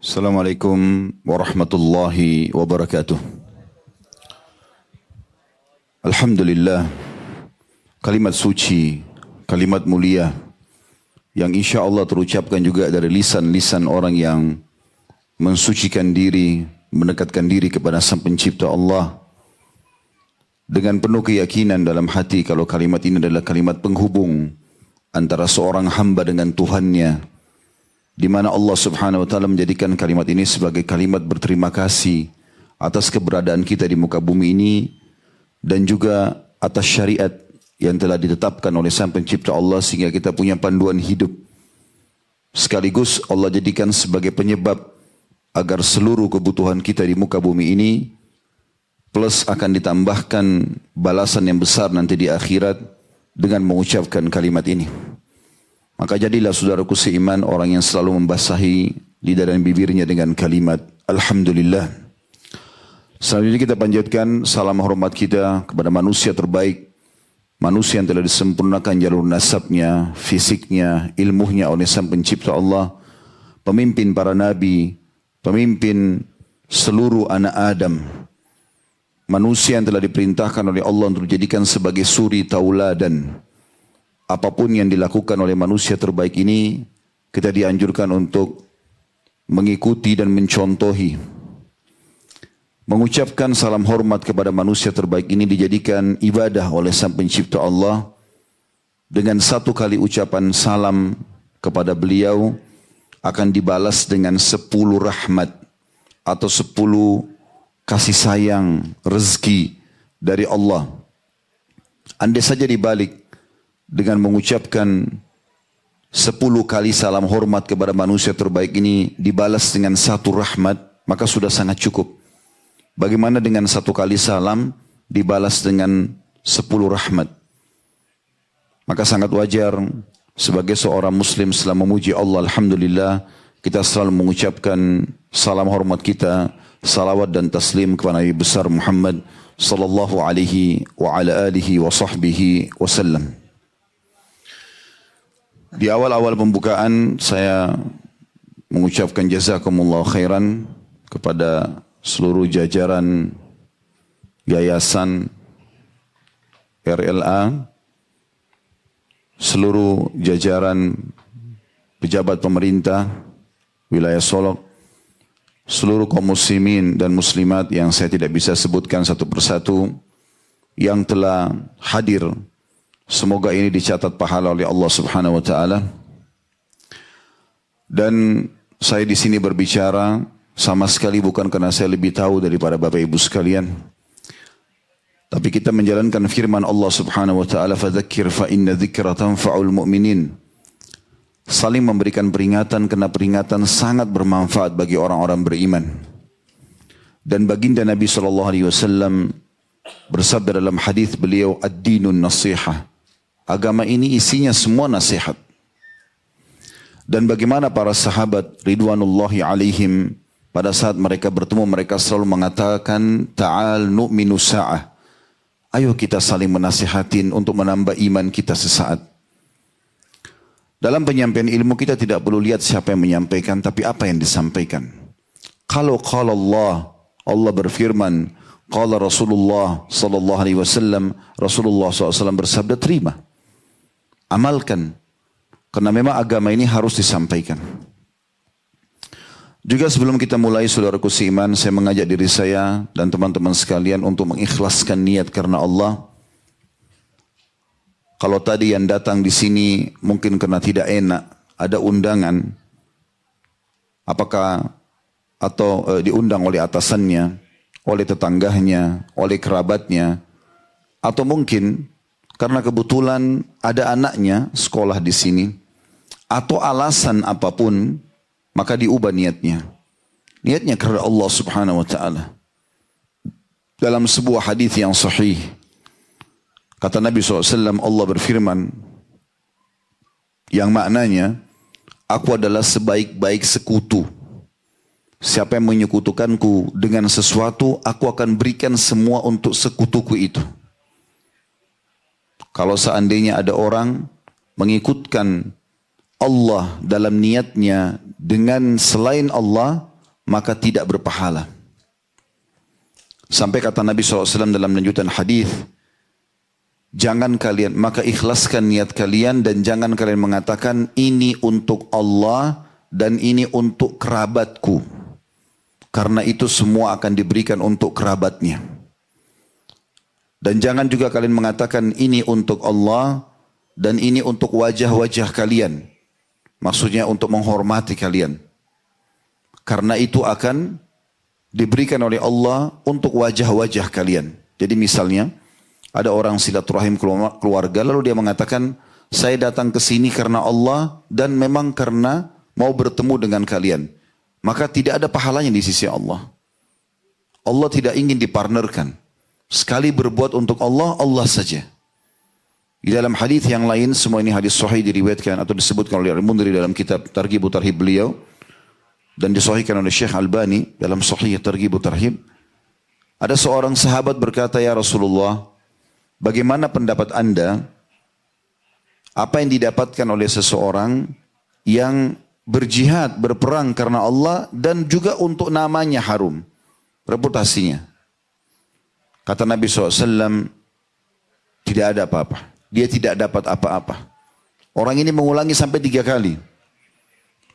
Assalamualaikum warahmatullahi wabarakatuh. Alhamdulillah, kalimat suci, kalimat mulia yang insya Allah terucapkan juga dari lisan-lisan orang yang mensucikan diri, mendekatkan diri kepada Sang Pencipta Allah dengan penuh keyakinan dalam hati kalau kalimat ini adalah kalimat penghubung antara seorang hamba dengan Tuhannya, di mana Allah Subhanahu wa taala menjadikan kalimat ini sebagai kalimat berterima kasih atas keberadaan kita di muka bumi ini dan juga atas syariat yang telah ditetapkan oleh Sang Pencipta Allah sehingga kita punya panduan hidup. Sekaligus Allah jadikan sebagai penyebab agar seluruh kebutuhan kita di muka bumi ini plus akan ditambahkan balasan yang besar nanti di akhirat dengan mengucapkan kalimat ini. Maka jadilah saudaraku seiman orang yang selalu membasahi lidah dan bibirnya dengan kalimat Alhamdulillah. Selanjutnya kita panjatkan salam hormat kita kepada manusia terbaik, manusia yang telah disempurnakan jalur nasabnya, fisiknya, ilmunya oleh Sang Pencipta Allah, pemimpin para nabi, pemimpin seluruh anak Adam, manusia yang telah diperintahkan oleh Allah untuk dijadikan sebagai suri tauladan. Apapun yang dilakukan oleh manusia terbaik ini, kita dianjurkan untuk mengikuti dan mencontohi. Mengucapkan salam hormat kepada manusia terbaik ini dijadikan ibadah oleh Sang Pencipta Allah. Dengan satu kali ucapan salam kepada beliau akan dibalas dengan 10 rahmat atau 10 kasih sayang, rezeki dari Allah. Andai saja dibalik dengan mengucapkan 10 kali salam hormat kepada manusia terbaik ini dibalas dengan 1 rahmat, maka sudah sangat cukup. Bagaimana dengan 1 kali salam dibalas dengan 10 rahmat? Maka sangat wajar sebagai seorang muslim setelah memuji Allah, alhamdulillah, kita selalu mengucapkan salam hormat kita, salawat dan taslim kepada Nabi besar Muhammad sallallahu alaihi wa ala alihi wa sahbihi wasallam. Di awal-awal pembukaan saya mengucapkan jazakumullah khairan kepada seluruh jajaran yayasan RLA, seluruh jajaran pejabat pemerintah wilayah Solok, seluruh kaum muslimin dan muslimat yang saya tidak bisa sebutkan satu persatu yang telah hadir. Semoga ini dicatat pahala oleh Allah Subhanahu wa taala. Dan saya di sini berbicara sama sekali bukan karena saya lebih tahu daripada Bapak Ibu sekalian. Tapi kita menjalankan firman Allah Subhanahu wa taala, "Fadzakir fa inna dzikra tanfa'ul mu'minin." Saling memberikan peringatan karena peringatan sangat bermanfaat bagi orang-orang beriman. Dan baginda Nabi sallallahu alaihi wasallam bersabda dalam hadis beliau, "Ad-dinun nasihah." Agama ini isinya semua nasihat. Dan bagaimana para sahabat ridwanullahi alaihim pada saat mereka bertemu, mereka selalu mengatakan, "Ta'al nu'minu sa'ah." Ayo kita saling menasihatin untuk menambah iman kita sesaat. Dalam penyampaian ilmu kita tidak perlu lihat siapa yang menyampaikan, tapi apa yang disampaikan. Kalau qala Allah berfirman, qala Rasulullah sallallahu alaihi wasallam, Rasulullah SAW bersabda, terima. Amalkan. Karena memang agama ini harus disampaikan. Juga sebelum kita mulai, saudaraku seiman, saya mengajak diri saya dan teman-teman sekalian untuk mengikhlaskan niat karena Allah. Kalau tadi yang datang di sini mungkin karena tidak enak, ada undangan, apakah atau diundang oleh atasannya, oleh tetangganya, oleh kerabatnya, atau mungkin karena kebetulan ada anaknya sekolah di sini, atau alasan apapun, maka diubah niatnya. Niatnya karena Allah Subhanahu wa taala. Dalam sebuah hadis yang sahih, kata Nabi SAW, Allah berfirman, yang maknanya, aku adalah sebaik-baik sekutu. Siapa yang menyekutukanku dengan sesuatu, aku akan berikan semua untuk sekutuku itu. Kalau seandainya ada orang mengikutkan Allah dalam niatnya dengan selain Allah, maka tidak berpahala. Sampai kata Nabi SAW dalam lanjutan hadis, jangan kalian, maka ikhlaskan niat kalian dan jangan kalian mengatakan ini untuk Allah dan ini untuk kerabatku. Karena itu semua akan diberikan untuk kerabatnya. Dan jangan juga kalian mengatakan ini untuk Allah dan ini untuk wajah-wajah kalian. Maksudnya untuk menghormati kalian. Karena itu akan diberikan oleh Allah untuk wajah-wajah kalian. Jadi misalnya ada orang silaturahim keluarga lalu dia mengatakan saya datang ke sini karena Allah dan memang karena mau bertemu dengan kalian. Maka tidak ada pahalanya di sisi Allah. Allah tidak ingin dipartnerkan. Sekali berbuat untuk Allah, Allah saja. Di dalam hadis yang lain, semua ini hadis sahih diriwayatkan atau disebutkan oleh Al-Mundhiri dalam kitab Targhib Tarhib beliau dan disahihkan oleh Syekh Albani dalam Sahih Targhib Tarhib. Ada seorang sahabat berkata, "Ya Rasulullah, bagaimana pendapat Anda apa yang didapatkan oleh seseorang yang berjihad, berperang karena Allah dan juga untuk namanya harum, reputasinya?" Kata Nabi SAW, tidak ada apa-apa. Dia tidak dapat apa-apa. Orang ini mengulangi sampai 3 kali.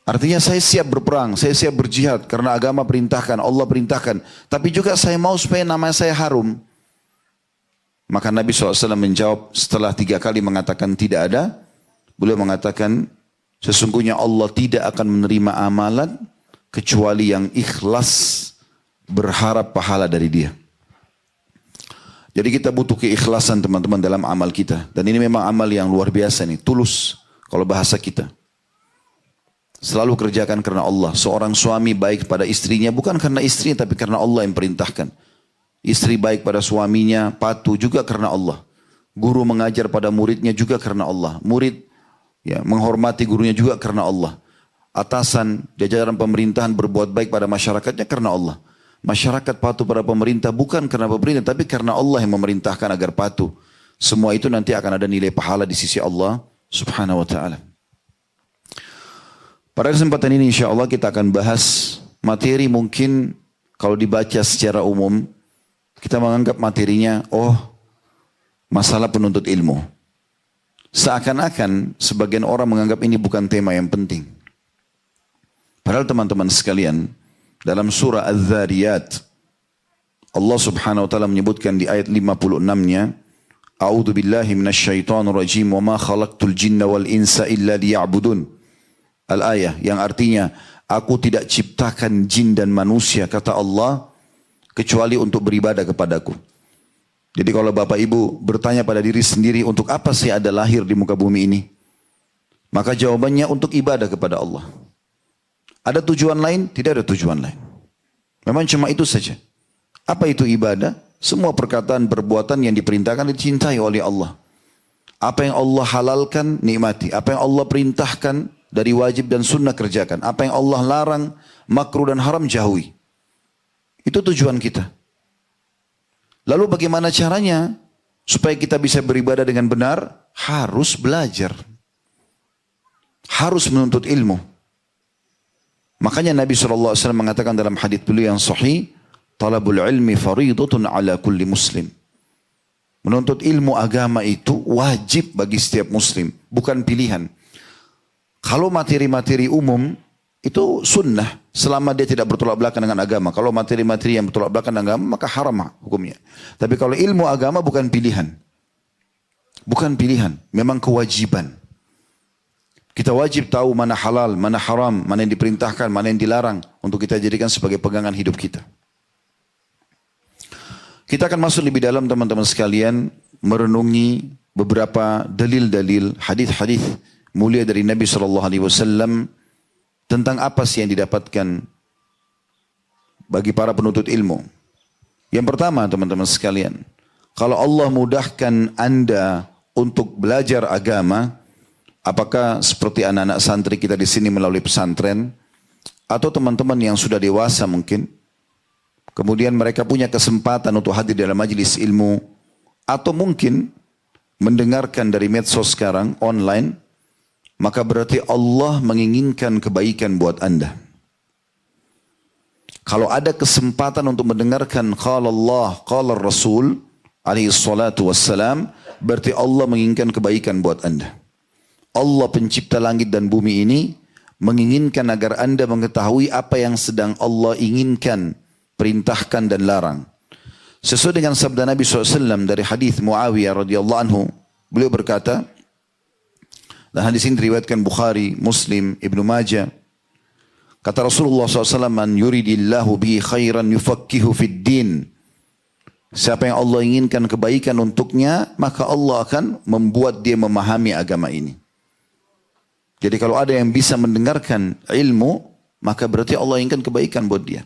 Artinya saya siap berperang, saya siap berjihad karena agama perintahkan, Allah perintahkan. Tapi juga saya mau supaya nama saya harum. Maka Nabi SAW menjawab setelah 3 kali mengatakan tidak ada. Beliau mengatakan, sesungguhnya Allah tidak akan menerima amalan kecuali yang ikhlas berharap pahala dari dia. Jadi kita butuh keikhlasan teman-teman dalam amal kita. Dan ini memang amal yang luar biasa nih, tulus kalau bahasa kita. Selalu kerjakan karena Allah. Seorang suami baik pada istrinya bukan karena istrinya tapi karena Allah yang perintahkan. Istri baik pada suaminya, patuh juga karena Allah. Guru mengajar pada muridnya juga karena Allah. Murid menghormati gurunya juga karena Allah. Atasan, jajaran pemerintahan berbuat baik pada masyarakatnya karena Allah. Masyarakat patuh pada pemerintah bukan karena pemerintah, tapi karena Allah yang memerintahkan agar patuh. Semua itu nanti akan ada nilai pahala di sisi Allah Subhanahu wa ta'ala. Pada kesempatan ini insya Allah kita akan bahas materi mungkin kalau dibaca secara umum, kita menganggap materinya, masalah penuntut ilmu. Seakan-akan sebagian orang menganggap ini bukan tema yang penting. Padahal teman-teman sekalian, dalam surah Az-Zariyat, Allah Subhanahu wa taala menyebutkan di ayat 56-nya, A'udzu billahi minasyaitonir rajim wa ma khalaqtul jinna wal insa illa liya'budun. Al-ayah yang artinya aku tidak ciptakan jin dan manusia kata Allah kecuali untuk beribadah kepadaku. Jadi kalau Bapak Ibu bertanya pada diri sendiri untuk apa saya ada lahir di muka bumi ini? Maka jawabannya untuk ibadah kepada Allah. Ada tujuan lain? Tidak ada tujuan lain. Memang cuma itu saja. Apa itu ibadah? Semua perkataan, perbuatan yang diperintahkan dicintai oleh Allah. Apa yang Allah halalkan, nikmati. Apa yang Allah perintahkan dari wajib dan sunnah kerjakan. Apa yang Allah larang, makruh dan haram jauhi. Itu tujuan kita. Lalu bagaimana caranya supaya kita bisa beribadah dengan benar? Harus belajar. Harus menuntut ilmu. Makanya Nabi SAW mengatakan dalam hadits beliau yang sahih, talabul ilmi faridatun ala kulli muslim. Menuntut ilmu agama itu wajib bagi setiap muslim, bukan pilihan. Kalau materi-materi umum itu sunnah selama dia tidak bertolak belakang dengan agama. Kalau materi-materi yang bertolak belakang dengan agama maka haram hukumnya. Tapi kalau ilmu agama bukan pilihan. Bukan pilihan, memang kewajiban. Kita wajib tahu mana halal, mana haram, mana yang diperintahkan, mana yang dilarang untuk kita jadikan sebagai pegangan hidup kita. Kita akan masuk lebih dalam teman-teman sekalian merenungi beberapa dalil-dalil hadis-hadis mulia dari Nabi SAW tentang apa sih yang didapatkan bagi para penuntut ilmu. Yang pertama teman-teman sekalian, kalau Allah mudahkan Anda untuk belajar agama, apakah seperti anak-anak santri kita di sini melalui pesantren atau teman-teman yang sudah dewasa mungkin, kemudian mereka punya kesempatan untuk hadir dalam majelis ilmu atau mungkin mendengarkan dari medsos sekarang online, maka berarti Allah menginginkan kebaikan buat Anda. Kalau ada kesempatan untuk mendengarkan qala Allah, qala Rasul alaihi salatu wassalam, berarti Allah menginginkan kebaikan buat Anda. Allah pencipta langit dan bumi ini menginginkan agar Anda mengetahui apa yang sedang Allah inginkan, perintahkan dan larang. Sesuai dengan sabda Nabi SAW dari hadis Muawiyah radhiyallahu anhu, beliau berkata, dan hadis ini diriwayatkan Bukhari, Muslim, Ibnu Majah. Kata Rasulullah SAW, man yuridillahu bihi khairan yufakkihu fid din. Siapa yang Allah inginkan kebaikan untuknya, maka Allah akan membuat dia memahami agama ini. Jadi kalau ada yang bisa mendengarkan ilmu, maka berarti Allah inginkan kebaikan buat dia.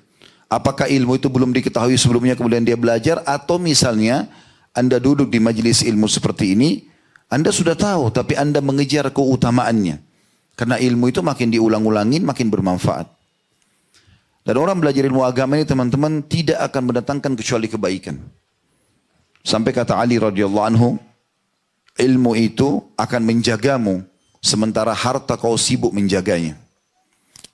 Apakah ilmu itu belum diketahui sebelumnya kemudian dia belajar, atau misalnya Anda duduk di majelis ilmu seperti ini, Anda sudah tahu tapi Anda mengejar keutamaannya. Karena ilmu itu makin diulang-ulangin makin bermanfaat. Dan orang belajar ilmu agama ini teman-teman tidak akan mendatangkan kecuali kebaikan. Sampai kata Ali radhiyallahu anhu, ilmu itu akan menjagamu sementara harta kau sibuk menjaganya.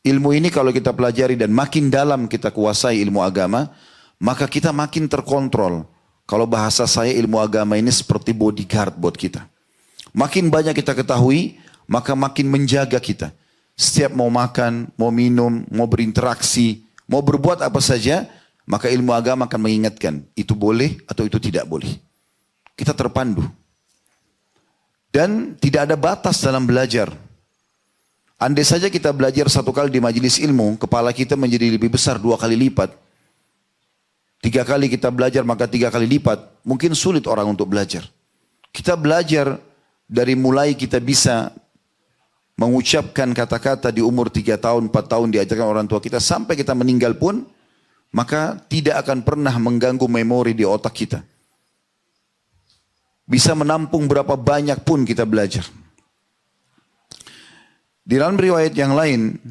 Ilmu ini kalau kita pelajari dan makin dalam kita kuasai ilmu agama, maka kita makin terkontrol. Kalau bahasa saya ilmu agama ini seperti bodyguard buat kita. Makin banyak kita ketahui, maka makin menjaga kita. Setiap mau makan, mau minum, mau berinteraksi, mau berbuat apa saja, maka ilmu agama akan mengingatkan, itu boleh atau itu tidak boleh. Kita terpandu. Dan tidak ada batas dalam belajar. Andai saja kita belajar satu kali di majelis ilmu, kepala kita menjadi lebih besar 2 kali lipat. 3 kali kita belajar maka 3 kali lipat. Mungkin sulit orang untuk belajar. Kita belajar dari mulai kita bisa mengucapkan kata-kata di umur 3 tahun, 4 tahun diajarkan orang tua kita. Sampai kita meninggal pun, maka tidak akan pernah mengganggu memori di otak kita. Bisa menampung berapa banyak pun kita belajar. Di dalam riwayat yang lain,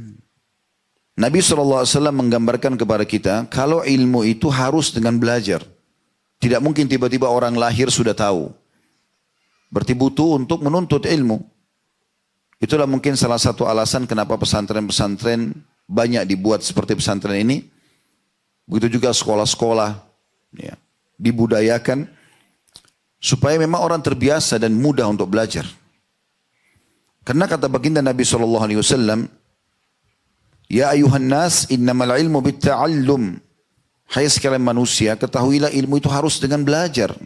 Nabi SAW menggambarkan kepada kita, kalau ilmu itu harus dengan belajar. Tidak mungkin tiba-tiba orang lahir sudah tahu. Berarti butuh untuk menuntut ilmu. Itulah mungkin salah satu alasan kenapa pesantren-pesantren banyak dibuat seperti pesantren ini. Begitu juga sekolah-sekolah ya, dibudayakan supaya memang orang terbiasa dan mudah untuk belajar. Karena kata baginda Nabi SAW, ya ayuhan nas innamal ilmu bitta'allum. Hai sekalian manusia, ketahuilah ilmu itu harus dengan belajar.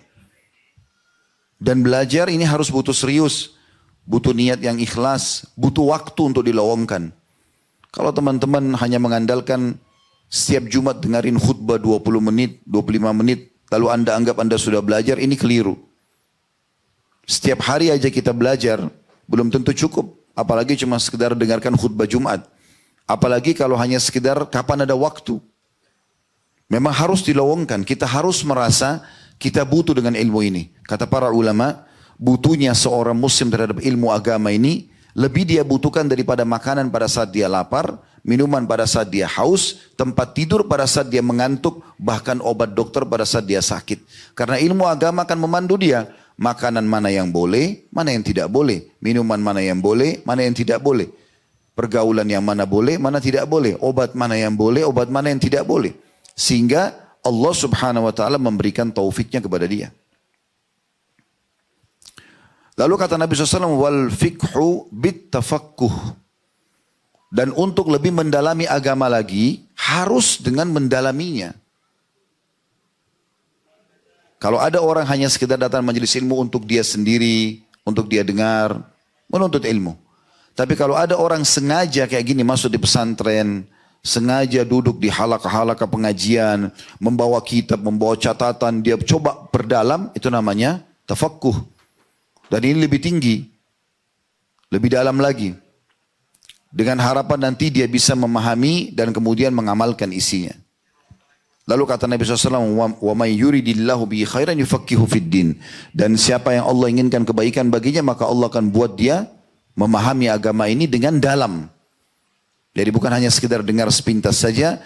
Dan belajar ini harus butuh serius, butuh niat yang ikhlas, butuh waktu untuk dilowongkan. Kalau teman-teman hanya mengandalkan setiap Jumat dengarin khutbah 20 menit, 25 menit, lalu Anda anggap Anda sudah belajar, ini keliru. Setiap hari aja kita belajar, belum tentu cukup. Apalagi cuma sekedar dengarkan khutbah Jumat. Apalagi kalau hanya sekedar kapan ada waktu. Memang harus dilowongkan. Kita harus merasa kita butuh dengan ilmu ini. Kata para ulama, butuhnya seorang muslim terhadap ilmu agama ini lebih dia butuhkan daripada makanan pada saat dia lapar, minuman pada saat dia haus, tempat tidur pada saat dia mengantuk, bahkan obat dokter pada saat dia sakit. Karena ilmu agama akan memandu dia. Makanan mana yang boleh, mana yang tidak boleh. Minuman mana yang boleh, mana yang tidak boleh. Pergaulan yang mana boleh, mana tidak boleh. Obat mana yang boleh, obat mana yang tidak boleh. Sehingga Allah subhanahu wa ta'ala memberikan taufiknya kepada dia. Lalu kata Nabi SAW, wal fikhu bit tafakkuh. Dan untuk lebih mendalami agama lagi, harus dengan mendalaminya. Kalau ada orang hanya sekedar datang majelis ilmu untuk dia sendiri, untuk dia dengar, menuntut ilmu. Tapi kalau ada orang sengaja kayak gini masuk di pesantren, sengaja duduk di halaqah-halaqah pengajian, membawa kitab, membawa catatan, dia coba perdalam, itu namanya tafakkuh. Dan ini lebih tinggi, lebih dalam lagi. Dengan harapan nanti dia bisa memahami dan kemudian mengamalkan isinya. Lalu kata Nabi SAW, wa may yuridillahu bihi khairan yufakkihu fid din. Dan siapa yang Allah inginkan kebaikan baginya, maka Allah akan buat dia memahami agama ini dengan dalam. Jadi bukan hanya sekedar dengar sepintas saja.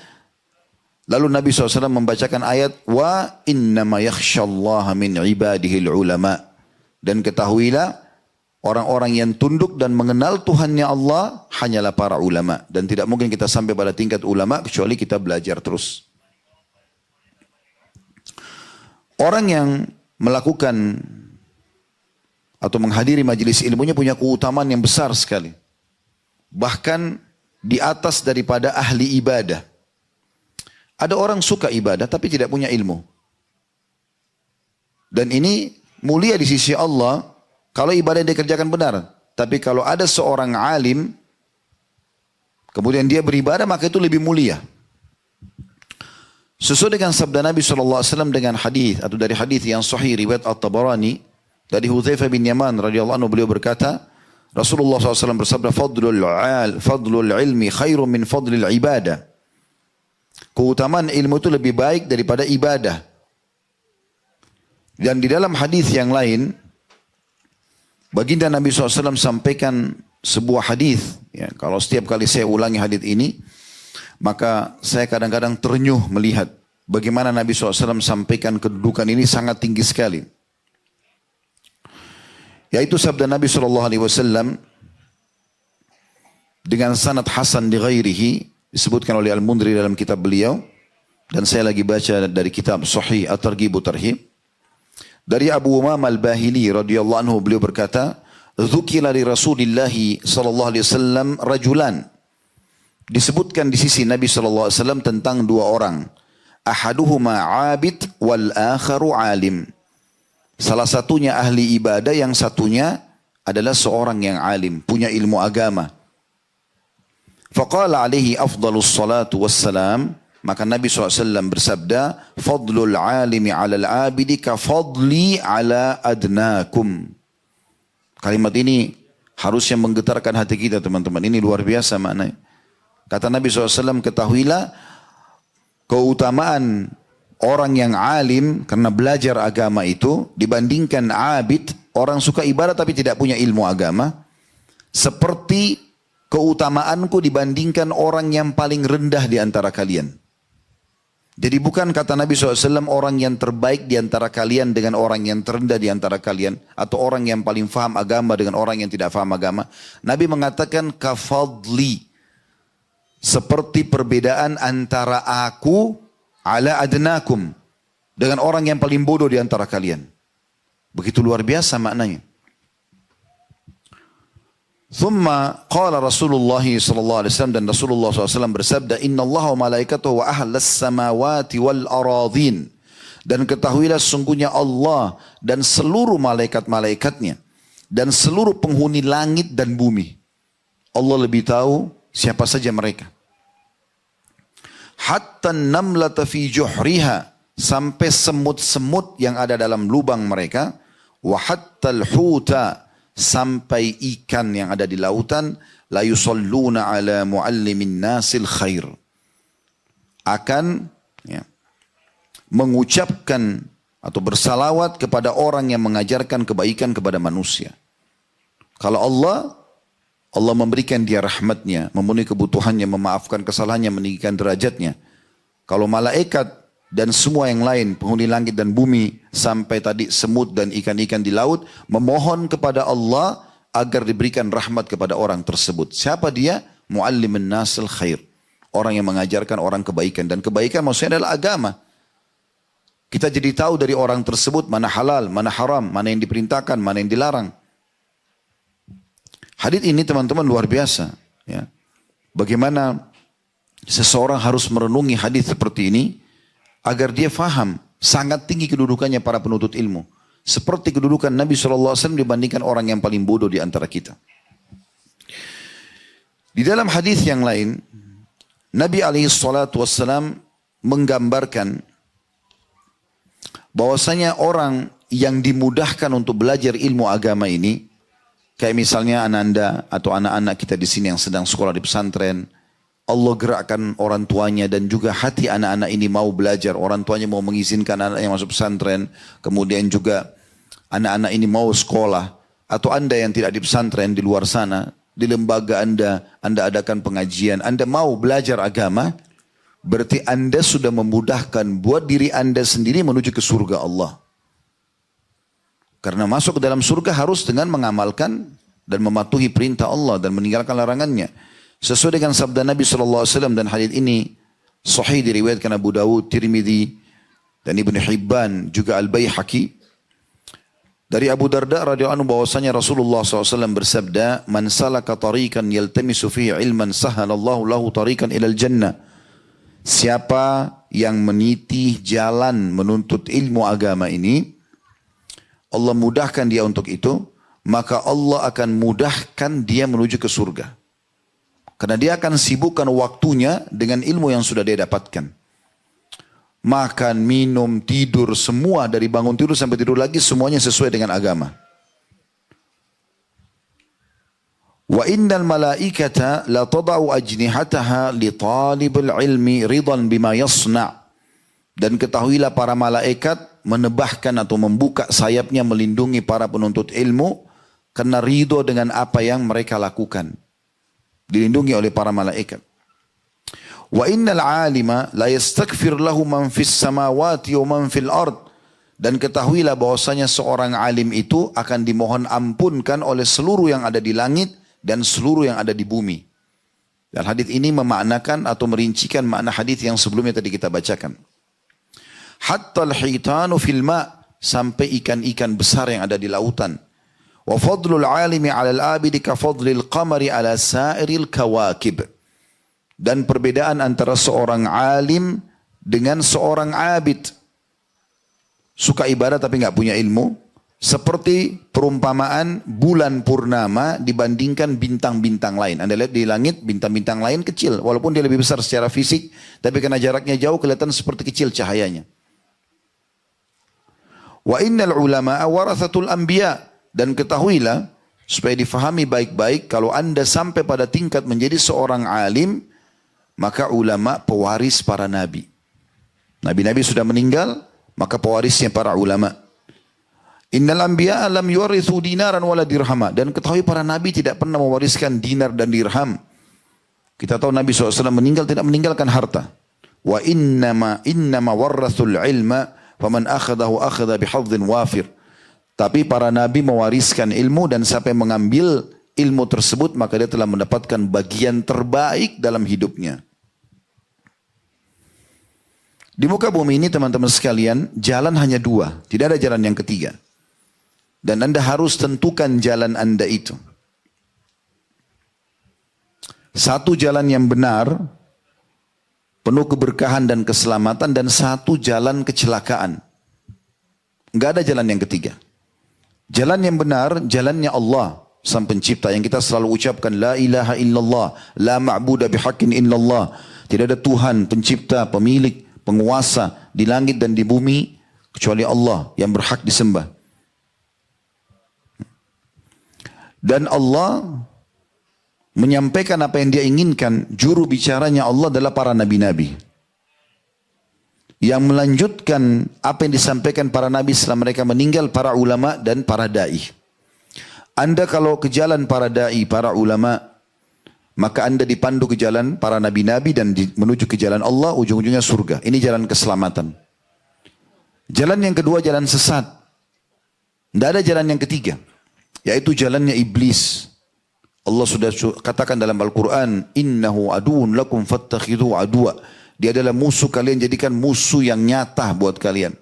Lalu Nabi SAW membacakan ayat, wa innama yakhshallaha min ibadihil ulama. Dan ketahuilah, Orang-orang yang tunduk dan mengenal Tuhannya Allah hanyalah para ulama. Dan tidak mungkin kita sampai pada tingkat ulama kecuali kita belajar terus. Orang yang melakukan atau menghadiri majelis ilmunya punya keutamaan yang besar sekali. Bahkan di atas daripada ahli ibadah. Ada orang suka ibadah tapi tidak punya ilmu. Dan ini mulia di sisi Allah kalau ibadah yang dikerjakan benar. Tapi kalau ada seorang alim, kemudian dia beribadah, maka itu lebih mulia. Sesuai dengan sabda Nabi SAW dengan hadis atau dari hadis yang sahih riwayat At-Tabarani dari Hudzaifah bin Yaman radhiyallahu anhu, beliau berkata, Rasulullah SAW bersabda, fadlul ilmi khairum min fadlil ibadah. Keutamaan ilmu itu lebih baik daripada ibadah. Dan di dalam hadis yang lain, baginda Nabi SAW sampaikan sebuah hadis. Ya, kalau setiap kali saya ulangi hadis ini, maka saya kadang-kadang ternyuh melihat bagaimana Nabi SAW sampaikan kedudukan ini sangat tinggi sekali. Yaitu sabda Nabi SAW dengan sanad hasan di ghairihi, disebutkan oleh Al-Mundri dalam kitab beliau, dan saya lagi baca dari kitab Sahih At-Targhib wa Tarhib. Dari Abu Umamah Al-Bahili radhiyallahu anhu, beliau berkata, "Dzukira li Rasulillah sallallahu alaihi wasallam rajulan." Disebutkan di sisi Nabi sallallahu alaihi wasallam tentang dua orang. Ahaduhuma 'abid wal akharu 'alim. Salah satunya ahli ibadah, yang satunya adalah seorang yang alim, punya ilmu agama. Faqala alaihi afdalus salatu wassalam. Maka Nabi SAW bersabda, Fadlul alimi alal abidi ka fadli ala adnakum. Kalimat ini harusnya menggetarkan hati kita, teman-teman. Ini luar biasa maknanya. Kata Nabi SAW, ketahuilah keutamaan orang yang alim karena belajar agama itu dibandingkan abid, orang suka ibadah tapi tidak punya ilmu agama, seperti keutamaanku dibandingkan orang yang paling rendah di antara kalian. Jadi bukan kata Nabi SAW orang yang terbaik di antara kalian dengan orang yang terendah di antara kalian, atau orang yang paling faham agama dengan orang yang tidak faham agama. Nabi mengatakan kafadli, seperti perbedaan antara aku ala adnakum dengan orang yang paling bodoh di antara kalian. Begitu luar biasa maknanya. Thumma qala Rasulullah sallallahu alaihi wasallam, dan Rasulullah SAW bersabda, Inna Allah wa malaikatahu wa ahlas samawati wal aradhin. Dan ketahuilah sungguhnya Allah dan seluruh malaikat-malaikatnya dan seluruh penghuni langit dan bumi. Allah lebih tahu siapa saja mereka. Hatta namlata fi juhriha, sampai semut-semut yang ada dalam lubang mereka. Wa hatta al-huta, sampai ikan yang ada di lautan, la yusalluna ala muallimin nasil khair, akan mengucapkan atau bersalawat kepada orang yang mengajarkan kebaikan kepada manusia. Kalau Allah memberikan dia rahmatnya, memenuhi kebutuhannya, memaafkan kesalahannya, meninggikan derajatnya. Kalau malaikat dan semua yang lain, penghuni langit dan bumi, sampai tadi semut dan ikan-ikan di laut, memohon kepada Allah agar diberikan rahmat kepada orang tersebut. Siapa dia? Muallimun nasil khair. Orang yang mengajarkan orang kebaikan. Dan kebaikan maksudnya adalah agama. Kita jadi tahu dari orang tersebut mana halal, mana haram, mana yang diperintahkan, mana yang dilarang. Hadits ini teman-teman luar biasa. Ya. Bagaimana seseorang harus merenungi hadits seperti ini, agar dia faham sangat tinggi kedudukannya para penuntut ilmu. Seperti kedudukan Nabi SAW dibandingkan orang yang paling bodoh di antara kita. Di dalam hadis yang lain, Nabi SAW menggambarkan bahwasanya orang yang dimudahkan untuk belajar ilmu agama ini, kayak misalnya Ananda atau anak-anak kita di sini yang sedang sekolah di pesantren, Allah gerakkan orang tuanya dan juga hati anak-anak ini mau belajar. Orang tuanya mau mengizinkan anaknya masuk pesantren. Kemudian juga anak-anak ini mau sekolah. Atau Anda yang tidak di pesantren, di luar sana, di lembaga Anda adakan pengajian, Anda mau belajar agama, berarti Anda sudah memudahkan buat diri Anda sendiri menuju ke surga Allah. Karena masuk ke dalam surga harus dengan mengamalkan dan mematuhi perintah Allah dan meninggalkan larangannya. Sesuai dengan sabda Nabi SAW, dan hadits ini sahih diriwayatkan Abu Dawud, Tirmidzi, dan Ibnu Hibban, juga Al-Baihaqi. Dari Abu Darda radhiyallahu anhu bahwasanya Rasulullah SAW bersabda, "Man salaka tariqan yaltamisu fihi ilman sahhalallahu lahu tariqan ilal jannah." Siapa yang meniti jalan menuntut ilmu agama ini, Allah mudahkan dia untuk itu, maka Allah akan mudahkan dia menuju ke surga. Karena dia akan sibukkan waktunya dengan ilmu yang sudah dia dapatkan. Makan, minum, tidur, semua dari bangun tidur sampai tidur lagi semuanya sesuai dengan agama. Wa innal malaikata la tada'u ajnihataha li talibil ilmi ridan bima yasna'. Dan ketahuilah para malaikat menebahkan atau membuka sayapnya melindungi para penuntut ilmu karena ridho dengan apa yang mereka lakukan. Dilindungi oleh para malaikat. Wa innal alima la yastaghfir lahu man fis samawati wa man fil ard. Dan ketahuilah bahwasanya seorang alim itu akan dimohon ampunkan oleh seluruh yang ada di langit dan seluruh yang ada di bumi. Dan hadis ini memaknakan atau merincikan makna hadis yang sebelumnya tadi kita bacakan. Hatta al-hitanu fil ma', sampai ikan-ikan besar yang ada di lautan. Wa fadlul alimi 'ala al-'abidi ka fadlil qamari 'ala sa'iril kawakib. Dan perbedaan antara seorang alim dengan seorang abid, suka ibadah tapi enggak punya ilmu, seperti perumpamaan bulan purnama dibandingkan bintang-bintang lain. Anda lihat di langit bintang-bintang lain kecil, walaupun dia lebih besar secara fisik, tapi karena jaraknya jauh kelihatan seperti kecil cahayanya. Wa innal ulama'a warathatul anbiya. Dan ketahuilah, supaya difahami baik-baik, kalau anda sampai pada tingkat menjadi seorang alim, maka ulama pewaris para nabi. Nabi-nabi sudah meninggal, maka pewarisnya para ulama. Innal anbiya lam yuwarithu dinaran wala dirhama. Dan ketahui para nabi tidak pernah mewariskan dinar dan dirham. Kita tahu Nabi SAW meninggal tidak meninggalkan harta. Wa innama warrathul ilma faman akhadahu akhadha bihadzin wafir. Tapi para nabi mewariskan ilmu dan siapa yang mengambil ilmu tersebut maka dia telah mendapatkan bagian terbaik dalam hidupnya. Di muka bumi ini teman-teman sekalian, jalan hanya dua, tidak ada jalan yang ketiga. Dan anda harus tentukan jalan anda itu. Satu jalan yang benar, penuh keberkahan dan keselamatan, dan satu jalan kecelakaan. Enggak ada jalan yang ketiga. Jalan yang benar, jalannya Allah sang pencipta yang kita selalu ucapkan la ilaha illallah, la ma'budu bihaqqin illallah. Tidak ada Tuhan, pencipta, pemilik, penguasa di langit dan di bumi kecuali Allah yang berhak disembah. Dan Allah menyampaikan apa yang dia inginkan. Juru bicaranya Allah adalah para nabi-nabi. Yang melanjutkan apa yang disampaikan para nabi setelah mereka meninggal, para ulama dan para da'i. Anda kalau ke jalan para da'i, para ulama, maka anda dipandu ke jalan para nabi-nabi dan menuju ke jalan Allah, ujung-ujungnya surga. Ini jalan keselamatan. Jalan yang kedua jalan sesat. Tidak ada jalan yang ketiga, yaitu jalannya iblis. Allah sudah katakan dalam Al-Quran, innahu aduun lakum fattakhidhu aduwa. Dia adalah musuh kalian, jadikan musuh yang nyata buat kalian.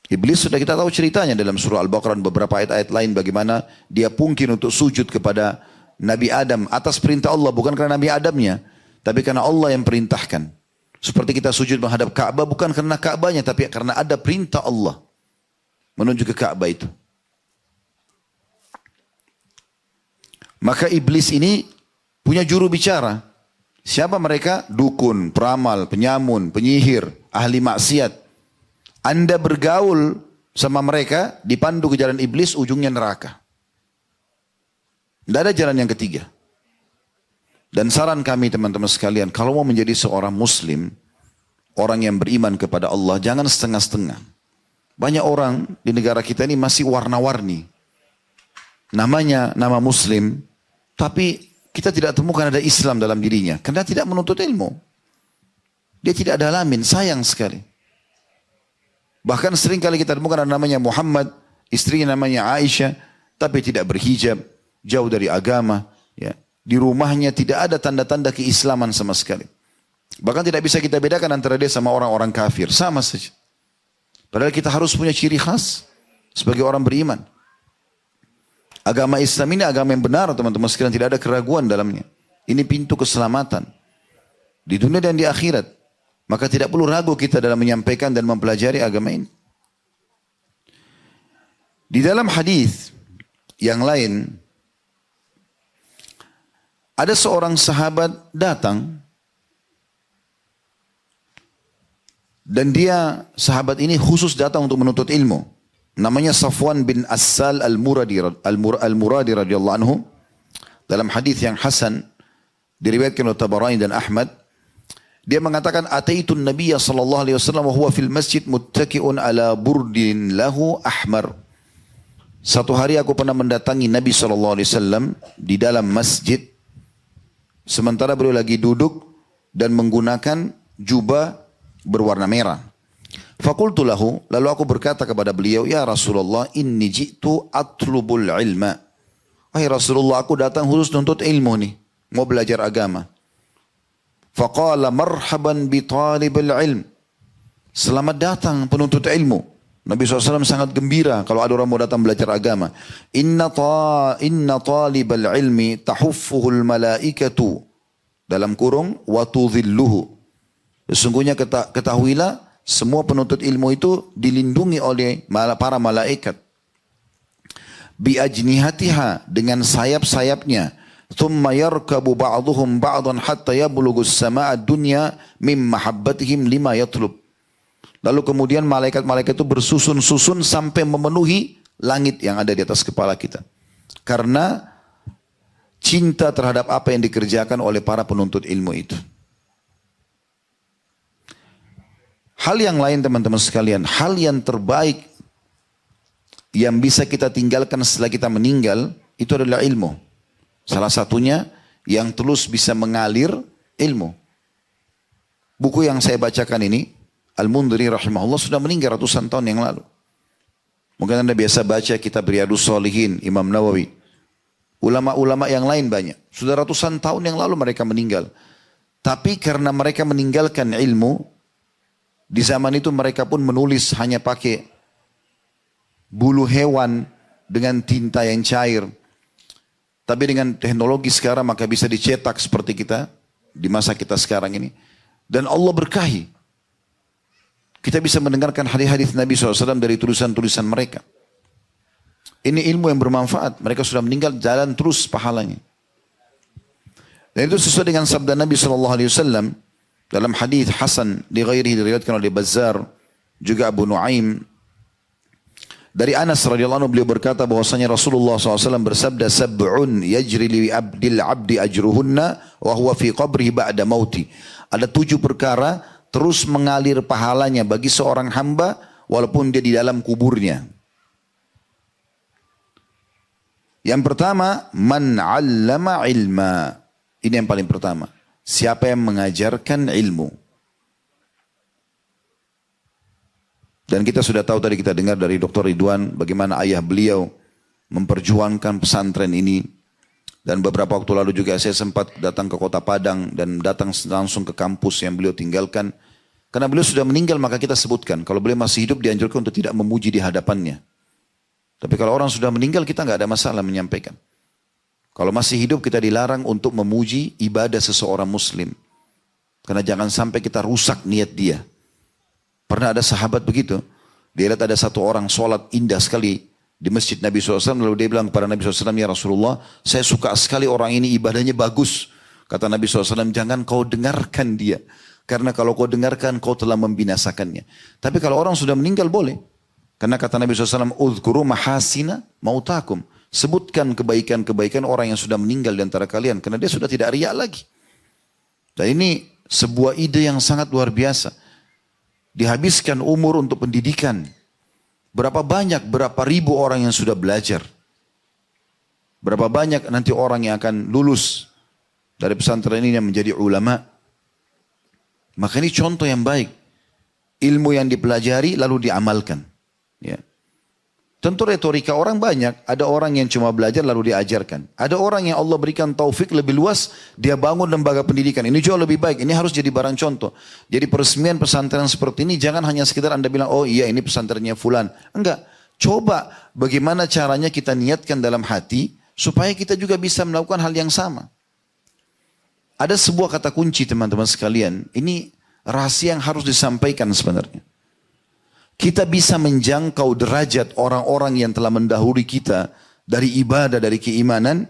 Iblis sudah kita tahu ceritanya dalam surah Al-Baqarah dan beberapa ayat-ayat lain bagaimana dia pungkir untuk sujud kepada Nabi Adam atas perintah Allah, bukan karena Nabi Adamnya, tapi karena Allah yang perintahkan. Seperti kita sujud menghadap Ka'bah bukan karena Ka'bahnya, tapi karena ada perintah Allah menuju ke Ka'bah itu. Maka iblis ini punya juru bicara. Siapa mereka? Dukun, peramal, penyamun, penyihir, ahli maksiat. Anda bergaul sama mereka, dipandu ke jalan iblis, ujungnya neraka. Tidak ada jalan yang ketiga. Dan saran kami teman-teman sekalian, kalau mau menjadi seorang muslim, orang yang beriman kepada Allah, jangan setengah-setengah. Banyak orang di negara kita ini masih warna-warni. Namanya nama muslim, tapi kita tidak temukan ada Islam dalam dirinya. Karena tidak menuntut ilmu. Dia tidak dalamin, sayang sekali. Bahkan sering kali kita temukan ada namanya Muhammad, istrinya namanya Aisyah, tapi tidak berhijab, jauh dari agama. Ya. Di rumahnya tidak ada tanda-tanda keislaman sama sekali. Bahkan tidak bisa kita bedakan antara dia sama orang-orang kafir. Sama saja. Padahal kita harus punya ciri khas sebagai orang beriman. Agama Islam ini agama yang benar, teman-teman sekalian. Tidak ada keraguan dalamnya. Ini pintu keselamatan. Di dunia dan di akhirat. Maka tidak perlu ragu kita dalam menyampaikan dan mempelajari agama ini. Di dalam hadis yang lain, ada seorang sahabat datang dan dia, sahabat ini khusus datang untuk menuntut ilmu. Namanya Safwan bin Assal al-Muradi radhiyallahu anhu. Dalam hadis yang hasan diriwayatkan oleh Tabarani dan Ahmad, dia mengatakan, "Ataitun Nabiyya sallallahu alaihi wasallam wa huwa fil masjid muttaki'un ala burdin lahu ahmar." Satu hari aku pernah mendatangi Nabi SAW di dalam masjid. Sementara beliau lagi duduk dan menggunakan jubah berwarna merah. Fakultu lahu, lalu aku berkata kepada beliau, "Ya Rasulullah, inni ji'tu atlubul ilma." Wahai Rasulullah, aku datang khusus untuk ilmu nih. Mau belajar agama. Faqala marhaban bi talibul ilm. Selamat datang penuntut ilmu. Nabi SAW sangat gembira kalau ada orang mau datang belajar agama. Inna talibal ilmi tahuffuhul malaikatu. Dalam kurung, wa tudhilluhu. Sesungguhnya ketahuilah, semua penuntut ilmu itu dilindungi oleh para malaikat. Bi ajnihatiha, dengan sayap-sayapnya. Thumma yarkabu ba'duhum ba'dan hatta yablugus sama'a dunya mim mahabbatihim lima yatlub. Lalu kemudian malaikat-malaikat itu bersusun-susun sampai memenuhi langit yang ada di atas kepala kita. Karena cinta terhadap apa yang dikerjakan oleh para penuntut ilmu itu. Hal yang lain teman-teman sekalian, hal yang terbaik yang bisa kita tinggalkan setelah kita meninggal, itu adalah ilmu. Salah satunya yang terus bisa mengalir ilmu. Buku yang saya bacakan ini, Al-Mundhiri rahimahullah sudah meninggal ratusan tahun yang lalu. Mungkin Anda biasa baca kitab Riyadhus Shalihin, Imam Nawawi. Ulama-ulama yang lain banyak. Sudah ratusan tahun yang lalu mereka meninggal. Tapi karena mereka meninggalkan ilmu, di zaman itu mereka pun menulis hanya pakai bulu hewan dengan tinta yang cair. Tapi dengan teknologi sekarang maka bisa dicetak seperti kita di masa kita sekarang ini. Dan Allah berkahi. Kita bisa mendengarkan hadis-hadis Nabi SAW dari tulisan-tulisan mereka. Ini ilmu yang bermanfaat. Mereka sudah meninggal, jalan terus pahalanya. Dan itu sesuai dengan sabda Nabi SAW dalam hadis Hasan di ghairihi diriwayatkan oleh Bazzar, juga Abu Nuaim. Dari Anas radhiyallahu anhu beliau berkata bahwasanya Rasulullah SAW bersabda, "Sab'un yajri li abdil abdi ajruhunna wa huwa fi qabrihi ba'da mauti." Ada 7 perkara terus mengalir pahalanya bagi seorang hamba walaupun dia di dalam kuburnya. Yang pertama, man 'allama ilma. Ini yang paling pertama. Siapa yang mengajarkan ilmu. Dan kita sudah tahu tadi, kita dengar dari Dr. Ridwan bagaimana ayah beliau memperjuangkan pesantren ini. Dan beberapa waktu lalu juga saya sempat datang ke kota Padang dan datang langsung ke kampus yang beliau tinggalkan. Karena beliau sudah meninggal maka kita sebutkan. Kalau beliau masih hidup dianjurkan untuk tidak memuji di hadapannya. Tapi kalau orang sudah meninggal kita nggak ada masalah menyampaikan. Kalau masih hidup kita dilarang untuk memuji ibadah seseorang muslim. Karena jangan sampai kita rusak niat dia. Pernah ada sahabat begitu. Dia lihat ada satu orang sholat indah sekali di masjid Nabi SAW. Lalu dia bilang kepada Nabi SAW, "Ya Rasulullah, saya suka sekali orang ini, ibadahnya bagus." Kata Nabi SAW, "Jangan kau dengarkan dia. Karena kalau kau dengarkan, kau telah membinasakannya." Tapi kalau orang sudah meninggal boleh. Karena kata Nabi SAW, "Udhkuru mahasina mautakum." Sebutkan kebaikan-kebaikan orang yang sudah meninggal di antara kalian. Karena dia sudah tidak riak lagi. Dan ini sebuah ide yang sangat luar biasa. Dihabiskan umur untuk pendidikan. Berapa banyak, berapa ribu orang yang sudah belajar. Berapa banyak nanti orang yang akan lulus dari pesantren ini yang menjadi ulama. Maka ini contoh yang baik. Ilmu yang dipelajari lalu diamalkan. Ya. Tentu retorika orang banyak. Ada orang yang cuma belajar lalu diajarkan. Ada orang yang Allah berikan taufik lebih luas, dia bangun lembaga pendidikan. Ini jauh lebih baik. Ini harus jadi barang contoh. Jadi peresmian pesantren seperti ini jangan hanya sekedar Anda bilang, oh iya ini pesantrennya fulan. Enggak. Coba bagaimana caranya kita niatkan dalam hati supaya kita juga bisa melakukan hal yang sama. Ada sebuah kata kunci teman-teman sekalian. Ini rahasia yang harus disampaikan sebenarnya. Kita bisa menjangkau derajat orang-orang yang telah mendahului kita dari ibadah, dari keimanan.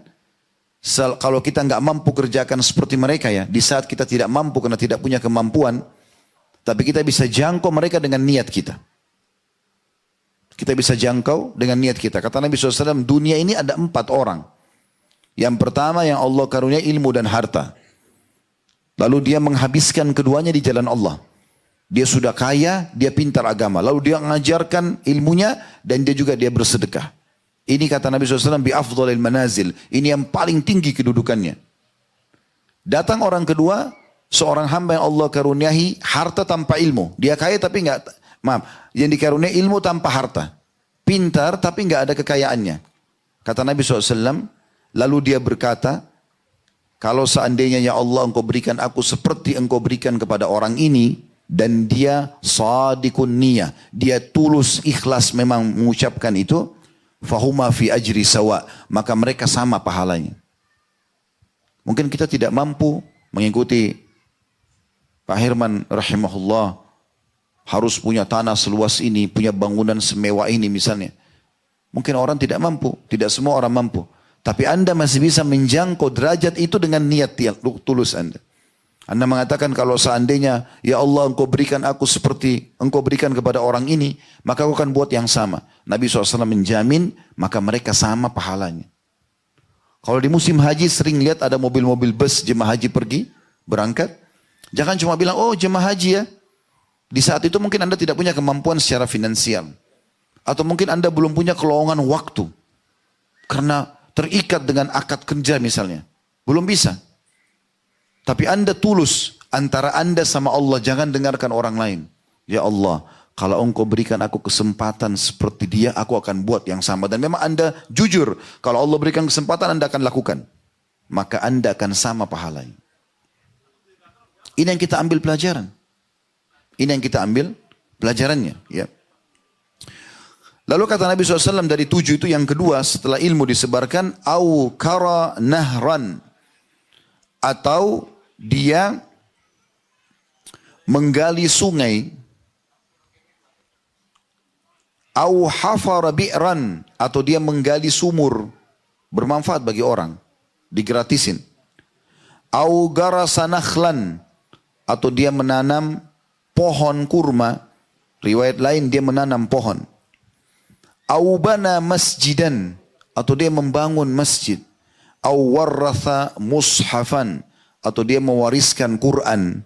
Kalau kita nggak mampu kerjakan seperti mereka ya, di saat kita tidak mampu karena tidak punya kemampuan, tapi kita bisa jangkau mereka dengan niat kita. Kita bisa jangkau dengan niat kita. Kata Nabi SAW, dunia ini ada 4 orang. Yang pertama yang Allah karunia ilmu dan harta. Lalu dia menghabiskan keduanya di jalan Allah. Dia sudah kaya, dia pintar agama. Lalu dia mengajarkan ilmunya dan dia bersedekah. Ini kata Nabi SAW, bi afdhalil manazil. Ini yang paling tinggi kedudukannya. Datang orang kedua, seorang hamba yang Allah karuniahi harta tanpa ilmu. Dia kaya tapi yang dikaruniai ilmu tanpa harta. Pintar tapi enggak ada kekayaannya. Kata Nabi SAW, lalu dia berkata, kalau seandainya ya Allah engkau berikan aku seperti engkau berikan kepada orang ini, dan dia sadikun niyah, dia tulus ikhlas memang mengucapkan itu, fahuma fi ajri sawa, maka mereka sama pahalanya. Mungkin kita tidak mampu mengikuti Pak Herman rahimahullah, harus punya tanah seluas ini, punya bangunan semewah ini misalnya. Mungkin orang tidak mampu, tidak semua orang mampu. Tapi Anda masih bisa menjangkau derajat itu dengan niat yang tulus Anda. Anda mengatakan kalau seandainya ya Allah engkau berikan aku seperti engkau berikan kepada orang ini, maka aku akan buat yang sama. Nabi SAW menjamin maka mereka sama pahalanya. Kalau di musim haji sering lihat ada mobil-mobil bus jemaah haji pergi berangkat. Jangan cuma bilang oh jemaah haji ya. Di saat itu mungkin Anda tidak punya kemampuan secara finansial. Atau mungkin Anda belum punya kelowongan waktu. Karena terikat dengan akad kerja misalnya. Belum bisa. Tapi Anda tulus antara Anda sama Allah, jangan dengarkan orang lain. Ya Allah, kalau engkau berikan aku kesempatan seperti dia, aku akan buat yang sama. Dan memang Anda jujur, kalau Allah berikan kesempatan Anda akan lakukan. Maka Anda akan sama pahalanya. Ini yang kita ambil pelajaran. Ini yang kita ambil pelajarannya. Ya. Lalu kata Nabi SAW dari 7 itu yang kedua setelah ilmu disebarkan, au kara nahran, atau dia menggali sungai, au hafara bi'ran, atau dia menggali sumur bermanfaat bagi orang, digratisin, au garasa nakhlan, atau dia menanam pohon kurma, riwayat lain dia menanam pohon, au bana masjidan, atau dia membangun masjid, au warratha mushafan, atau dia mewariskan Quran,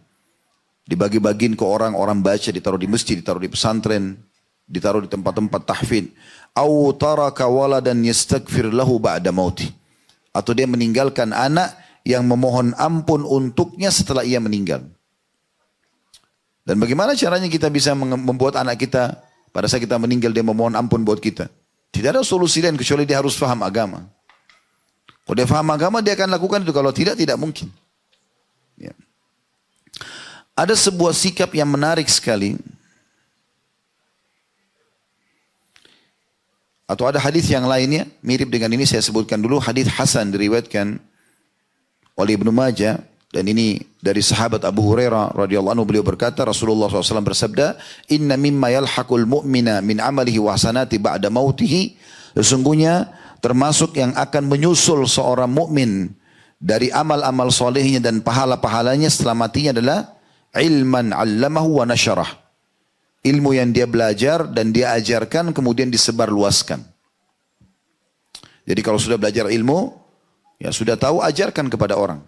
dibagi-bagiin ke orang baca, ditaruh di masjid, ditaruh di pesantren, ditaruh di tempat-tempat tahfidz. Au taraka waladan yastaghfir lahu ba'da mauti, atau dia meninggalkan anak yang memohon ampun untuknya setelah ia meninggal. Dan bagaimana caranya kita bisa membuat anak kita pada saat kita meninggal dia memohon ampun buat kita? Tidak ada solusi lain kecuali dia harus faham agama. Kalau dia faham agama dia akan lakukan itu, kalau tidak, tidak mungkin. Ya. Ada sebuah sikap yang menarik sekali. Atau ada hadis yang lainnya mirip dengan ini, saya sebutkan dulu. Hadis hasan diriwayatkan oleh Ibnu Majah, dan ini dari sahabat Abu Hurairah radhiyallahu anhu, beliau berkata Rasulullah SAW bersabda, inna mimma yalhaqul mu'mina min amalihi wa hasanati ba'da mautihi, sesungguhnya termasuk yang akan menyusul seorang mukmin dari amal-amal solehnya dan pahala-pahalanya setelah matinya adalah ilman 'allamahu wa nasyarah. Ilmu yang dia belajar dan dia ajarkan kemudian disebarluaskan. Jadi kalau sudah belajar ilmu, ya sudah tahu, ajarkan kepada orang.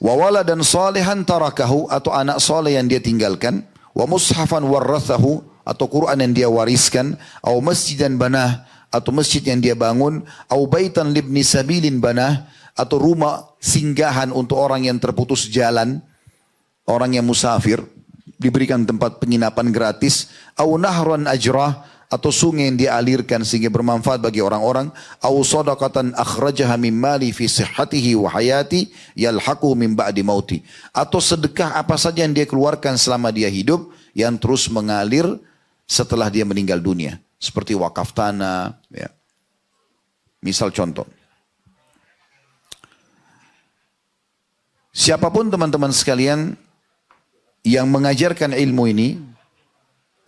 Wa waladan salihan tarakahu, atau anak soleh yang dia tinggalkan, wa mushafan warrathahu, atau Quran yang dia wariskan, atau masjidan banah, atau masjid yang dia bangun, atau baitan libni sabilin banah, atau rumah singgahan untuk orang yang terputus jalan, orang yang musafir, diberikan tempat penginapan gratis, au nahran ajrah, atau sungai yang dialirkan sehingga bermanfaat bagi orang-orang, au sadaqatan akhrajaha min mali fi sihhatihi wa hayati yalhaqu min ba'di mauti, atau sedekah apa saja yang dia keluarkan selama dia hidup yang terus mengalir setelah dia meninggal dunia, seperti wakaf tanah, ya. Misal contoh. Siapapun teman-teman sekalian yang mengajarkan ilmu ini,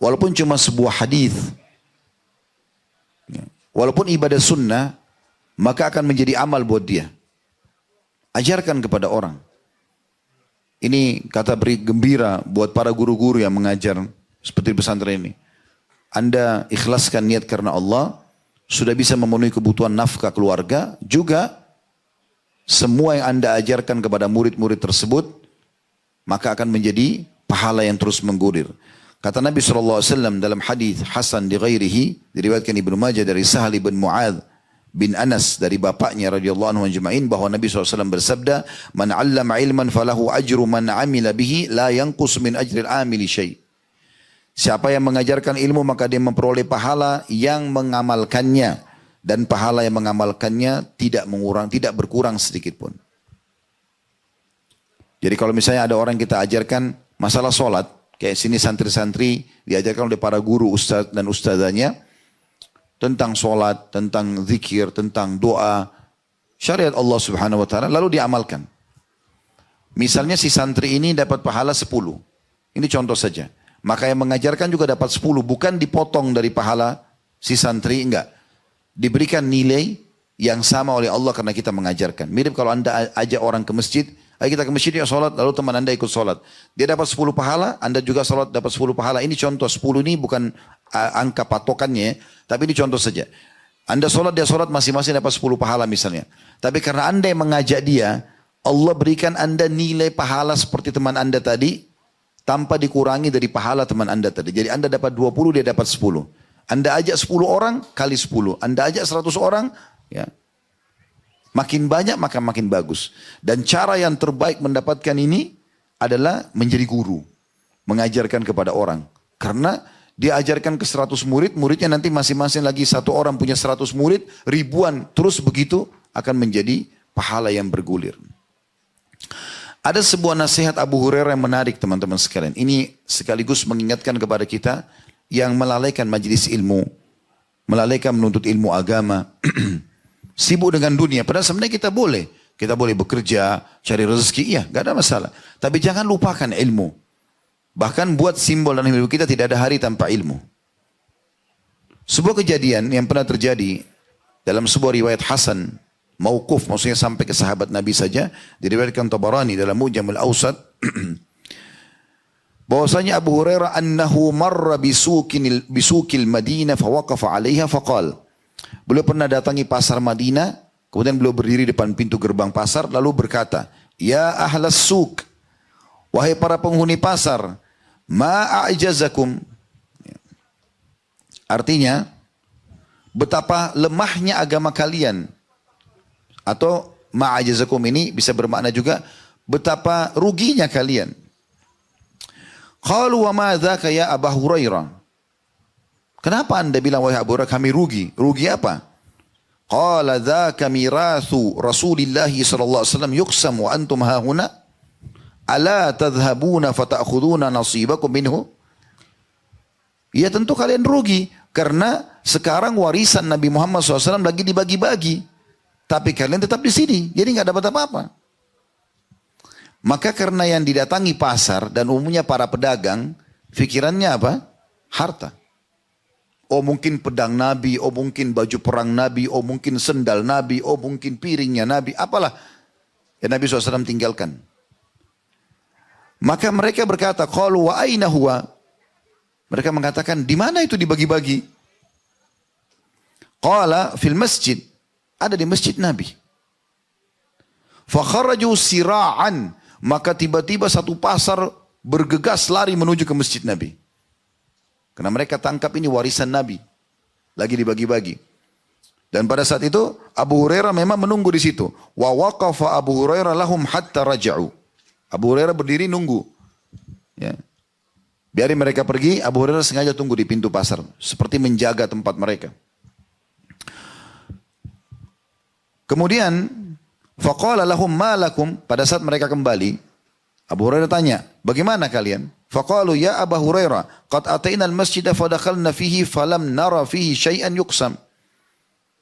walaupun cuma sebuah hadis, walaupun ibadah sunnah, maka akan menjadi amal buat dia. Ajarkan kepada orang. Ini kata beri gembira buat para guru-guru yang mengajar seperti pesantren ini. Anda ikhlaskan niat karena Allah, sudah bisa memenuhi kebutuhan nafkah keluarga, juga semua yang Anda ajarkan kepada murid-murid tersebut, maka akan menjadi pahala yang terus menggulir. Kata Nabi SAW dalam hadis Hasan di ghairihi, diriwayatkan Ibnu Majah dari Sahal bin Mu'adz bin Anas dari bapaknya radhiyallahu anhu ajma'in, bahwa Nabi SAW bersabda, "Man 'allama ilman falahu ajru man 'amila bihi la yanqus min ajril 'amili syai'." Siapa yang mengajarkan ilmu maka dia memperoleh pahala yang mengamalkannya, dan pahala yang mengamalkannya tidak berkurang sedikit pun. Jadi kalau misalnya ada orang kita ajarkan masalah sholat, kayak sini santri-santri diajarkan oleh para guru ustadz dan ustadzanya tentang sholat, tentang zikir, tentang doa, syariat Allah Subhanahu Wa Taala, lalu diamalkan. Misalnya si santri ini dapat pahala 10, ini contoh saja. Maka yang mengajarkan juga dapat 10, bukan dipotong dari pahala si santri, enggak. Diberikan nilai yang sama oleh Allah karena kita mengajarkan. Mirip kalau Anda ajak orang ke masjid, ayo kita ke masjid ya sholat, lalu teman Anda ikut sholat. Dia dapat 10 pahala, Anda juga sholat dapat 10 pahala. Ini contoh, 10 ini bukan angka patokannya, tapi ini contoh saja. Anda sholat, dia sholat, masing-masing dapat 10 pahala misalnya. Tapi karena Anda yang mengajak dia, Allah berikan Anda nilai pahala seperti teman Anda tadi, tanpa dikurangi dari pahala teman Anda tadi. Jadi Anda dapat 20, dia dapat 10. Anda ajak 10 orang, kali 10. Anda ajak 100 orang, ya, makin banyak maka makin bagus. Dan cara yang terbaik mendapatkan ini adalah menjadi guru. Mengajarkan kepada orang. Karena dia ajarkan ke 100 murid, muridnya nanti masing-masing lagi satu orang punya 100 murid, ribuan. Terus begitu akan menjadi pahala yang bergulir. Ada sebuah nasihat Abu Hurairah yang menarik teman-teman sekalian. Ini sekaligus mengingatkan kepada kita yang melalaikan majelis ilmu, melalaikan menuntut ilmu agama, sibuk dengan dunia. Padahal sebenarnya kita boleh bekerja, cari rezeki, iya, gak ada masalah. Tapi jangan lupakan ilmu. Bahkan buat simbol dalam hidup kita tidak ada hari tanpa ilmu. Sebuah kejadian yang pernah terjadi dalam sebuah riwayat Hasan, mauquf, maksudnya sampai ke sahabat Nabi saja, diriwayatkan Tabarani dalam Mu'jamul Awsat, bahwasanya Abu Hurairah annahu marra bisukil Madinah fawaqafa 'alaiha faqal. Beliau pernah datangi pasar Madinah, kemudian beliau berdiri depan pintu gerbang pasar lalu berkata, "Ya ahlas suk, wahai para penghuni pasar, ma a'jazakum." Artinya, betapa lemahnya agama kalian. Atau ma'ajazakum ini bisa bermakna juga betapa ruginya kalian. Qalu wa ma dzaka ya Abu Hurairah? Kenapa Anda bilang wahai Abu Hurairah kami rugi? Rugi apa? Qala dzaka mirathu Rasulillah sallallahu alaihi wasallam yuqsam wa antum hahuna ala tadhhabuna fata'khuduna nasibakum minhu? Ya tentu kalian rugi karena sekarang warisan Nabi Muhammad SAW lagi dibagi-bagi. Tapi kalian tetap di sini, jadi nggak dapat apa-apa. Maka karena yang didatangi pasar dan umumnya para pedagang, pikirannya apa? Harta. Oh mungkin pedang Nabi, oh mungkin baju perang Nabi, oh mungkin sendal Nabi, oh mungkin piringnya Nabi, apalah yang Nabi SAW tinggalkan. Maka mereka berkata, qalu wa aina huwa? Mereka mengatakan, di mana itu dibagi-bagi? Qala fil masjid. Ada di masjid Nabi. Fakharaju sira'an. Maka tiba-tiba satu pasar bergegas lari menuju ke masjid Nabi. Karena mereka tangkap ini warisan Nabi. Lagi dibagi-bagi. Dan pada saat itu Abu Hurairah memang menunggu di situ. Wa waqafa Abu Hurairah lahum hatta raja'u. Abu Hurairah berdiri nunggu. Ya. Biarin mereka pergi, Abu Hurairah sengaja tunggu di pintu pasar. Seperti menjaga tempat mereka. Kemudian, faqala lahum ma lakum, pada saat mereka kembali, Abu Hurairah tanya, bagaimana kalian? Faqalu ya Abu Hurairah, qad ataina al-masjida fadakhalna fihi falam nara fihi syai'an yuqsam.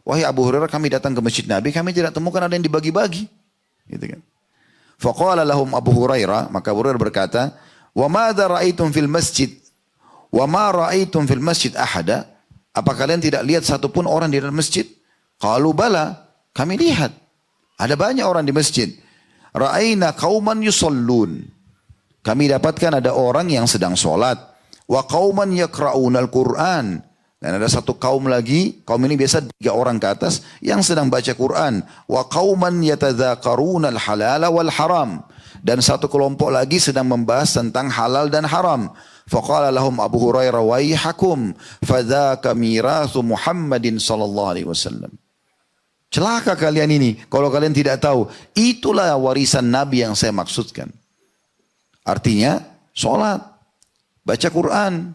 Wahai Abu Hurairah, kami datang ke masjid Nabi, kami tidak temukan ada yang dibagi-bagi. Gitu kan. Faqala lahum Abu Hurairah, maka Abu Hurairah berkata, wa madza ra'aitum fil masjid? Wa ma ra'aitum fil masjid ahada? Apa kalian tidak lihat satupun orang di dalam masjid? Qalu bala. Kami lihat, ada banyak orang di masjid. Ra'ayna qauman yusallun. Kami dapatkan ada orang yang sedang sholat. Wa qauman yaqra'una al-Qur'an. Dan ada satu kaum lagi, kaum ini biasa 3 orang ke atas, yang sedang baca Quran. Wa qauman yatadzakaruna al-halala wal haram. Dan satu kelompok lagi sedang membahas tentang halal dan haram. Faqala lahum Abu Hurairah, waihakum, fadzaka mirathu Muhammadin sallallahu alaihi wasallam. Celaka kalian ini, kalau kalian tidak tahu, itulah warisan Nabi yang saya maksudkan. Artinya, sholat, baca Quran,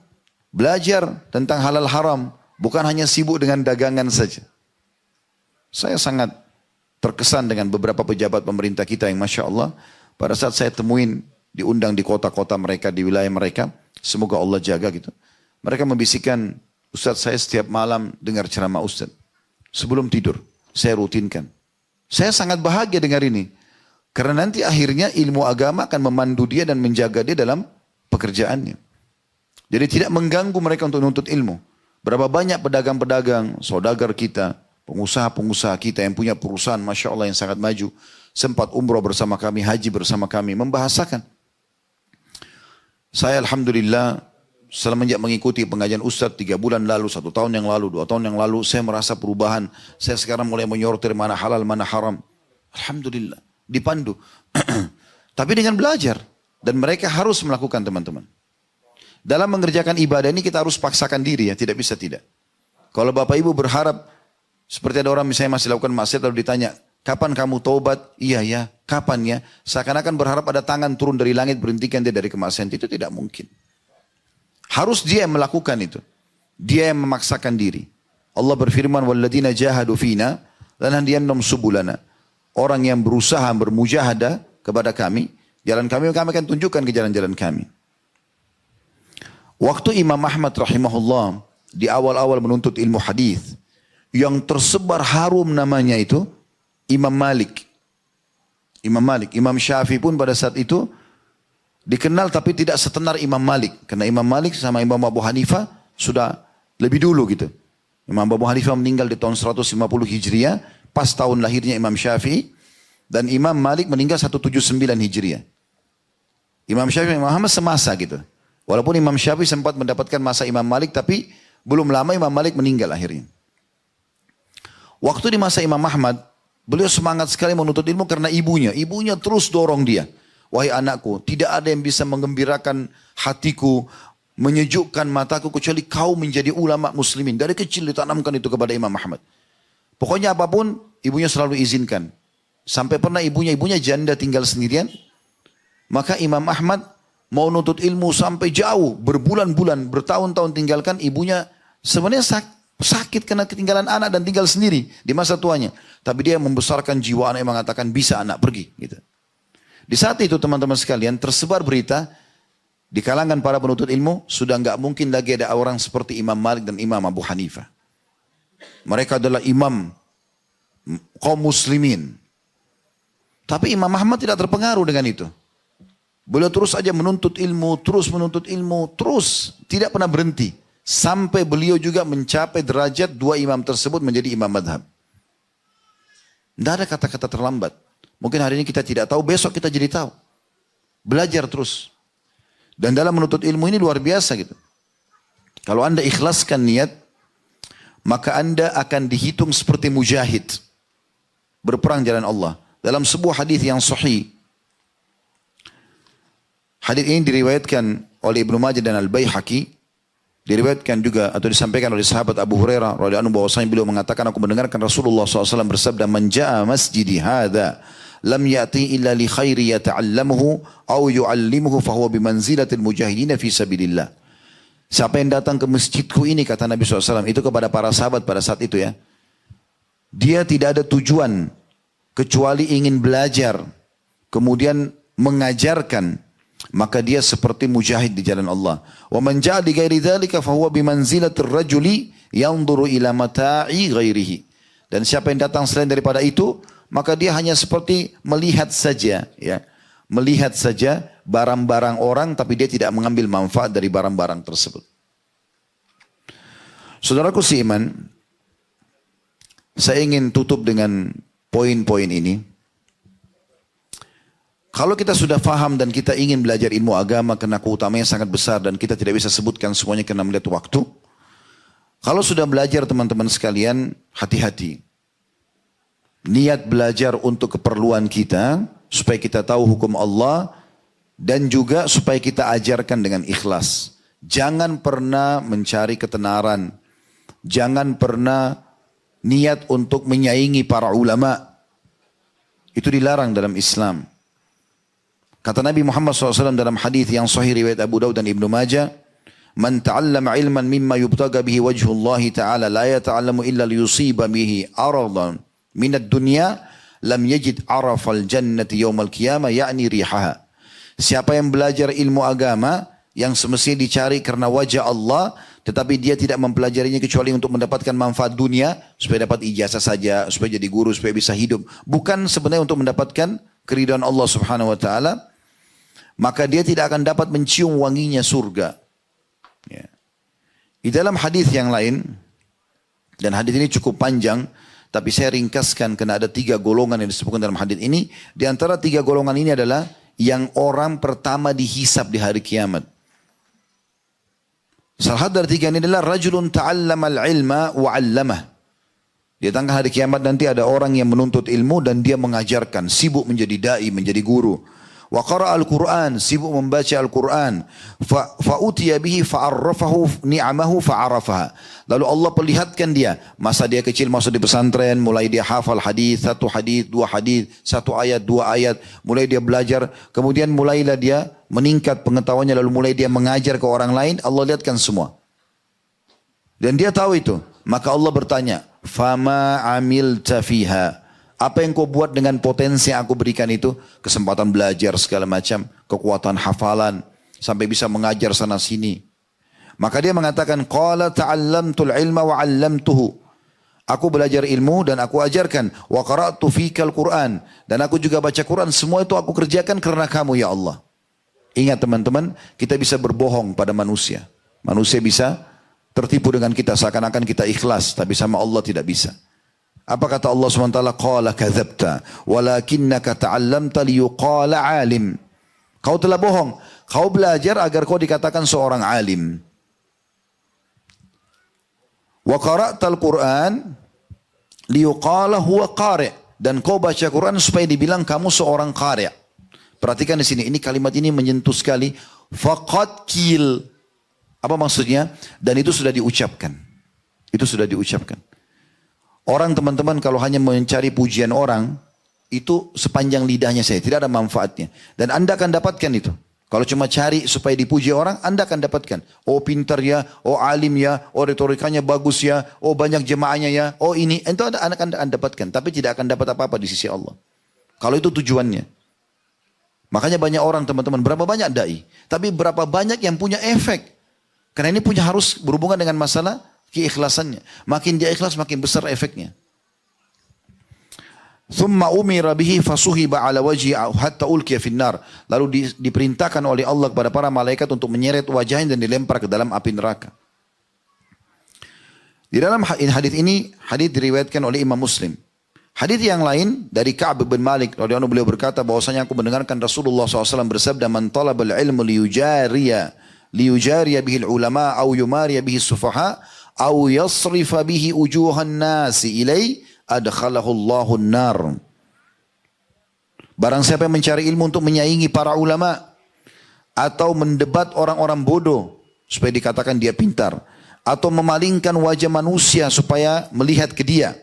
belajar tentang halal haram, bukan hanya sibuk dengan dagangan saja. Saya sangat terkesan dengan beberapa pejabat pemerintah kita yang Masya Allah, pada saat saya temuin, diundang di kota-kota mereka, di wilayah mereka, semoga Allah jaga gitu. Mereka membisikkan, Ustadz saya setiap malam dengar ceramah Ustadz, sebelum tidur. Saya rutinkan. Saya sangat bahagia dengar ini. Karena nanti akhirnya ilmu agama akan memandu dia dan menjaga dia dalam pekerjaannya. Jadi tidak mengganggu mereka untuk menuntut ilmu. Berapa banyak pedagang-pedagang, saudagar kita, pengusaha-pengusaha kita yang punya perusahaan Masya Allah yang sangat maju. Sempat umroh bersama kami, haji bersama kami, membahasakan. Saya Alhamdulillah, semenjak mengikuti pengajian Ustadz 3 bulan lalu, 1 tahun yang lalu, 2 tahun yang lalu, saya merasa perubahan. Saya sekarang mulai menyortir mana halal, mana haram. Alhamdulillah, dipandu. Tapi dengan belajar. Dan mereka harus melakukan teman-teman. Dalam mengerjakan ibadah ini kita harus paksakan diri ya, tidak bisa tidak. Kalau Bapak Ibu berharap, seperti ada orang misalnya masih lakukan maksiat lalu ditanya, kapan kamu taubat? Iya ya, kapan ya? Seakan-akan berharap ada tangan turun dari langit berhentikan dia dari kemaksiatan. Itu tidak mungkin. Harus dia yang melakukan itu. Dia yang memaksakan diri. Allah berfirman, وَالَّذِينَ جَاهَدُوا فِينَا لَنَهْدِيَنَّهُمْ سُبُلَنَا. Orang yang berusaha bermujahadah kepada kami, jalan kami akan tunjukkan ke jalan-jalan kami. Waktu Imam Ahmad rahimahullah di awal-awal menuntut ilmu hadis, yang tersebar harum namanya itu Imam Malik. Imam Malik, Imam Syafi'i pun pada saat itu dikenal tapi tidak setenar Imam Malik. Karena Imam Malik sama Imam Abu Hanifah sudah lebih dulu gitu. Imam Abu Hanifah meninggal di tahun 150 Hijriah. Pas tahun lahirnya Imam Syafi'i. Dan Imam Malik meninggal 179 Hijriah. Imam Syafi'i Imam Ahmad semasa gitu. Walaupun Imam Syafi'i sempat mendapatkan masa Imam Malik. Tapi belum lama Imam Malik meninggal akhirnya. Waktu di masa Imam Ahmad. Beliau semangat sekali menuntut ilmu karena ibunya. Ibunya terus dorong dia. Wahai anakku, tidak ada yang bisa mengembirakan hatiku, menyejukkan mataku kecuali kau menjadi ulama muslimin. Dari kecil ditanamkan itu kepada Imam Ahmad. Pokoknya apapun, ibunya selalu izinkan. Sampai pernah ibunya janda tinggal sendirian. Maka Imam Ahmad mau nuntut ilmu sampai jauh, berbulan-bulan, bertahun-tahun tinggalkan ibunya. Sebenarnya sakit karena ketinggalan anak dan tinggal sendiri di masa tuanya. Tapi dia membesarkan jiwa anak yang mengatakan bisa anak pergi. Gitu. Di saat itu teman-teman sekalian tersebar berita di kalangan para penuntut ilmu sudah enggak mungkin lagi ada orang seperti Imam Malik dan Imam Abu Hanifah. Mereka adalah imam kaum muslimin. Tapi Imam Ahmad tidak terpengaruh dengan itu. Beliau terus saja menuntut ilmu, terus tidak pernah berhenti. Sampai beliau juga mencapai derajat 2 imam tersebut menjadi imam madhab. Tidak ada kata-kata terlambat. Mungkin hari ini kita tidak tahu, besok kita jadi tahu. Belajar terus. Dan dalam menuntut ilmu ini luar biasa gitu. Kalau anda ikhlaskan niat, maka anda akan dihitung seperti mujahid. Berperang jalan Allah. Dalam sebuah hadis yang sahih. Hadis ini diriwayatkan oleh Ibnu Majah dan Al-Baihaqi. Diriwayatkan juga atau disampaikan oleh sahabat Abu Hurairah radhiyallahu anhu bahwasanya beliau mengatakan, aku mendengarkan Rasulullah SAW bersabda, man jaa masjidi hadza lam ya'ti illa li khairi yata'allamuhu aw yu'allimuhu fahuwa bimanzilatil mujahidin fi sabilillah. Siapa yang datang ke masjidku ini, kata Nabi SAW, itu kepada para sahabat pada saat itu ya. Dia tidak ada tujuan kecuali ingin belajar, kemudian mengajarkan, maka dia seperti mujahid di jalan Allah. Wa man ja'a li ghairi dzalika fa huwa bi manzilatir rajuli yanzuru ila mata'i ghairihi. Dan siapa yang datang selain daripada itu, maka dia hanya seperti melihat saja, ya. Melihat saja barang-barang orang, tapi dia tidak mengambil manfaat dari barang-barang tersebut. Saudaraku seiman, saya ingin tutup dengan poin-poin ini. Kalau kita sudah faham dan kita ingin belajar ilmu agama karena keutamanya sangat besar dan kita tidak bisa sebutkan semuanya karena melihat waktu. Kalau sudah belajar teman-teman sekalian, hati-hati. Niat belajar untuk keperluan kita, supaya kita tahu hukum Allah, dan juga supaya kita ajarkan dengan ikhlas. Jangan pernah mencari ketenaran. Jangan pernah niat untuk menyaingi para ulama. Itu dilarang dalam Islam. Kata Nabi Muhammad SAW dalam hadis yang sahih riwayat Abu Daud dan Ibnu Majah, "Man ta'allama ilman mimma yubtaga bihi wajhullah ta'ala la yata'allamu illa liyusiba bihi aradan minad dunya lam yajid arafal jannati yawmal qiyamah ya'ni rihaha." Siapa yang belajar ilmu agama yang semestinya dicari karena wajah Allah, tetapi dia tidak mempelajarinya kecuali untuk mendapatkan manfaat dunia, supaya dapat ijazah saja, supaya jadi guru, supaya bisa hidup, bukan sebenarnya untuk mendapatkan keridhaan Allah Subhanahu wa taala, maka dia tidak akan dapat mencium wanginya surga. Ya. Di dalam hadis yang lain, dan hadis ini cukup panjang, tapi saya ringkaskan karena ada 3 golongan yang disebutkan dalam hadis ini. Di antara 3 golongan ini adalah yang orang pertama dihisab di hari kiamat. Salah satu dari 3 ini adalah rajulun ta'allamal ilma wa 'allamah. Di tengah hari kiamat nanti ada orang yang menuntut ilmu dan dia mengajarkan, sibuk menjadi dai, menjadi guru. Wa qara'a al-Qur'an, sibuk membaca Al-Quran. Fa'utiya bihi fa'arrafahu ni'amahu fa'arafaha. Lalu Allah perlihatkan dia, masa dia kecil masuk di pesantren, mulai dia hafal hadis, 1 hadis, 2 hadis, 1 ayat, 2 ayat, mulai dia belajar, kemudian mulailah dia meningkat pengetahuannya, lalu mulai dia mengajar ke orang lain, Allah lihatkan semua. Dan dia tahu itu, maka Allah bertanya, "Fama amilta fiha?" Apa yang kau buat dengan potensi yang aku berikan itu? Kesempatan belajar segala macam, kekuatan hafalan, sampai bisa mengajar sana sini. Maka dia mengatakan, "Qala ta'allamtul ilma wa 'allamtuhu." Aku belajar ilmu dan aku ajarkan. "Wa qara'tu fikal Qur'an." Dan aku juga baca Quran. Semua itu aku kerjakan karena kamu ya Allah. Ingat teman-teman, kita bisa berbohong pada manusia. Manusia bisa tertipu dengan kita seakan-akan kita ikhlas, tapi sama Allah tidak bisa. Apa kata Allah SWT? Qala kadzabta walakinnaka ta'allamta liyuqala alim. Kau telah bohong. Kau belajar agar kau dikatakan seorang alim. Wa qara'tal Qur'an liyuqala huwa qari'. Dan kau baca Quran supaya dibilang kamu seorang qari'. Perhatikan di sini, ini kalimat ini menyentuh sekali. Faqad qil. Apa maksudnya? Dan itu sudah diucapkan. Itu sudah diucapkan. Orang teman-teman kalau hanya mencari pujian orang, itu sepanjang lidahnya saya, tidak ada manfaatnya. Dan Anda akan dapatkan itu. Kalau cuma cari supaya dipuji orang, Anda akan dapatkan. Oh pintar ya, oh alim ya, oh retorikanya bagus ya, oh banyak jemaahnya ya, oh ini. Itu Anda akan dapatkan, tapi tidak akan dapat apa-apa di sisi Allah. Kalau itu tujuannya. Makanya banyak orang teman-teman, berapa banyak dai, tapi berapa banyak yang punya efek. Karena ini punya harus berhubungan dengan masalah keikhlasannya. Makin dia ikhlas makin besar efeknya. Thumma umira bihi fasuhiba ala wajhi hatta ulqiya finnar. Lalu diperintahkan oleh Allah kepada para malaikat untuk menyeret wajahnya dan dilempar ke dalam api neraka. Di dalam hadis ini, hadis diriwayatkan oleh Imam Muslim. Hadis yang lain dari Ka'ab bin Malik radhiyallahu anhu, beliau berkata bahwasanya aku mendengarkan Rasulullah SAW bersabda, "Man talabal ilmu liyujariya bihi ulama au yumariya bihi sufaha au yasrifa bihi ujuhan nasi ilai adkhalahu Allahun nar." Barang siapa yang mencari ilmu untuk menyaingi para ulama atau mendebat orang-orang bodoh supaya dikatakan dia pintar, atau memalingkan wajah manusia supaya melihat ke dia,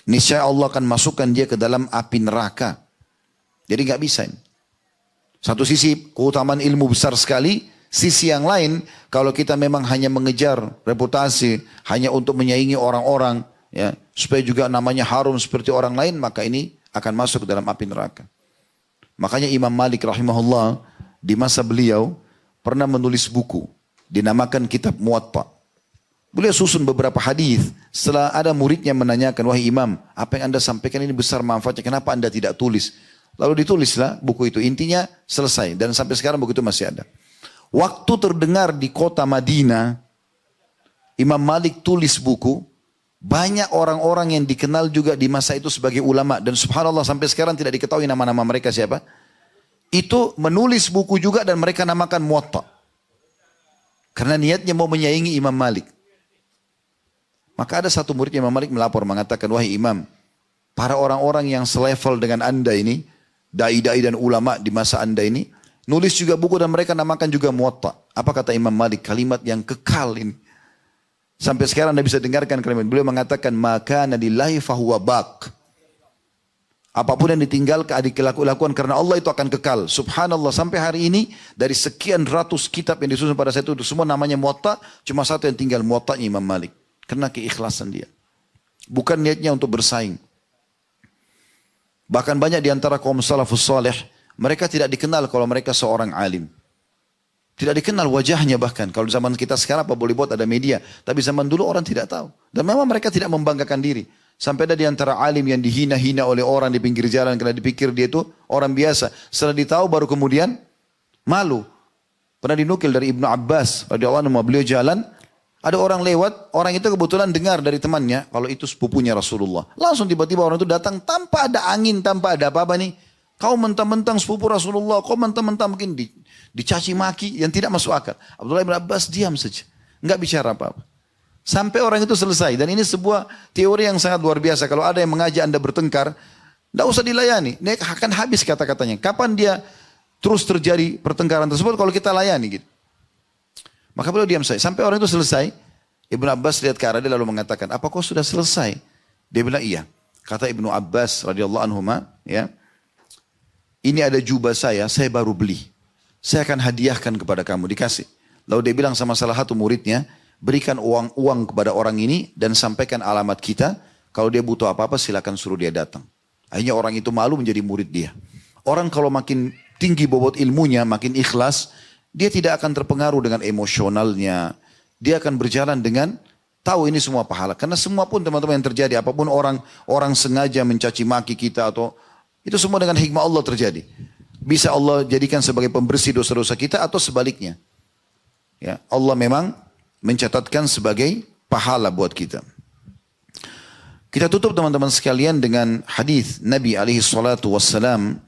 niscaya Allah akan masukkan dia ke dalam api neraka. Jadi nggak bisa ini. Satu sisi keutamaan ilmu besar sekali, sisi yang lain kalau kita memang hanya mengejar reputasi, hanya untuk menyaingi orang-orang, ya, supaya juga namanya harum seperti orang lain, maka ini akan masuk ke dalam api neraka. Makanya Imam Malik rahimahullah di masa beliau pernah menulis buku dinamakan Kitab Muwatta. Beliau susun beberapa hadis. Setelah ada muridnya menanyakan, wahai imam, apa yang anda sampaikan ini besar manfaatnya, kenapa anda tidak tulis? Lalu ditulislah buku itu. Intinya selesai. Dan sampai sekarang buku itu masih ada. Waktu terdengar di kota Madinah, Imam Malik tulis buku. Banyak orang-orang yang dikenal juga di masa itu sebagai ulama. Dan subhanallah sampai sekarang tidak diketahui nama-nama mereka siapa. Itu menulis buku juga dan mereka namakan Muwatta. Karena niatnya mau menyaingi Imam Malik. Maka ada satu murid Imam Malik melapor mengatakan, wahai imam, para orang-orang yang selevel dengan anda ini, dai-dai dan ulama di masa anda ini, nulis juga buku dan mereka namakan juga Muwatta. Apa kata Imam Malik? Kalimat yang kekal ini. Sampai sekarang anda bisa dengarkan kalimat. Beliau mengatakan, maka nadillahi fahuwa baq. Apapun yang ditinggalkan, dilakukan karena Allah itu akan kekal. Subhanallah, sampai hari ini, dari sekian ratus kitab yang disusun pada saat itu, semua namanya Muwatta, cuma satu yang tinggal, Muwatta'nya Imam Malik. Karena keikhlasan dia. Bukan niatnya untuk bersaing. Bahkan banyak di antara kaum salafus salih, mereka tidak dikenal kalau mereka seorang alim. Tidak dikenal wajahnya bahkan. Kalau zaman kita sekarang apa boleh buat ada media. Tapi zaman dulu orang tidak tahu. Dan memang mereka tidak membanggakan diri. Sampai ada di antara alim yang dihina-hina oleh orang di pinggir jalan karena dipikir dia itu orang biasa. Setelah ditahu baru kemudian malu. Pernah dinukil dari Ibnu Abbas radhiyallahu anhu, beliau jalan, ada orang lewat, orang itu kebetulan dengar dari temannya, kalau itu sepupunya Rasulullah. Langsung tiba-tiba orang itu datang tanpa ada angin, tanpa ada apa-apa nih. Kau mentang-mentang sepupu Rasulullah, kau mentang-mentang mungkin dicaci maki yang tidak masuk akal. Abdullah bin Abbas diam saja, enggak bicara apa-apa. Sampai orang itu selesai. Dan ini sebuah teori yang sangat luar biasa. Kalau ada yang mengajak anda bertengkar, enggak usah dilayani. Ini akan habis kata-katanya. Kapan dia terus terjadi pertengkaran tersebut kalau kita layani gitu. Maka beliau diam saja. Sampai orang itu selesai. Ibnu Abbas lihat ke arah dia lalu mengatakan, apa kau sudah selesai? Dia bilang iya. Kata Ibnu Abbas radhiyallahu anhu, ya, ini ada jubah saya baru beli. Saya akan hadiahkan kepada kamu, dikasih. Lalu dia bilang sama salah satu muridnya, berikan uang kepada orang ini dan sampaikan alamat kita. Kalau dia butuh apa-apa silakan suruh dia datang. Akhirnya orang itu malu menjadi murid dia. Orang kalau makin tinggi bobot ilmunya, makin ikhlas, dia tidak akan terpengaruh dengan emosionalnya. Dia akan berjalan dengan tahu ini semua pahala. Karena semua pun teman-teman yang terjadi, apapun orang sengaja mencaci maki kita atau itu semua dengan hikmah Allah terjadi. Bisa Allah jadikan sebagai pembersih dosa-dosa kita atau sebaliknya. Ya, Allah memang mencatatkan sebagai pahala buat kita. Kita tutup teman-teman sekalian dengan hadis Nabi alaihi salatu wassalam.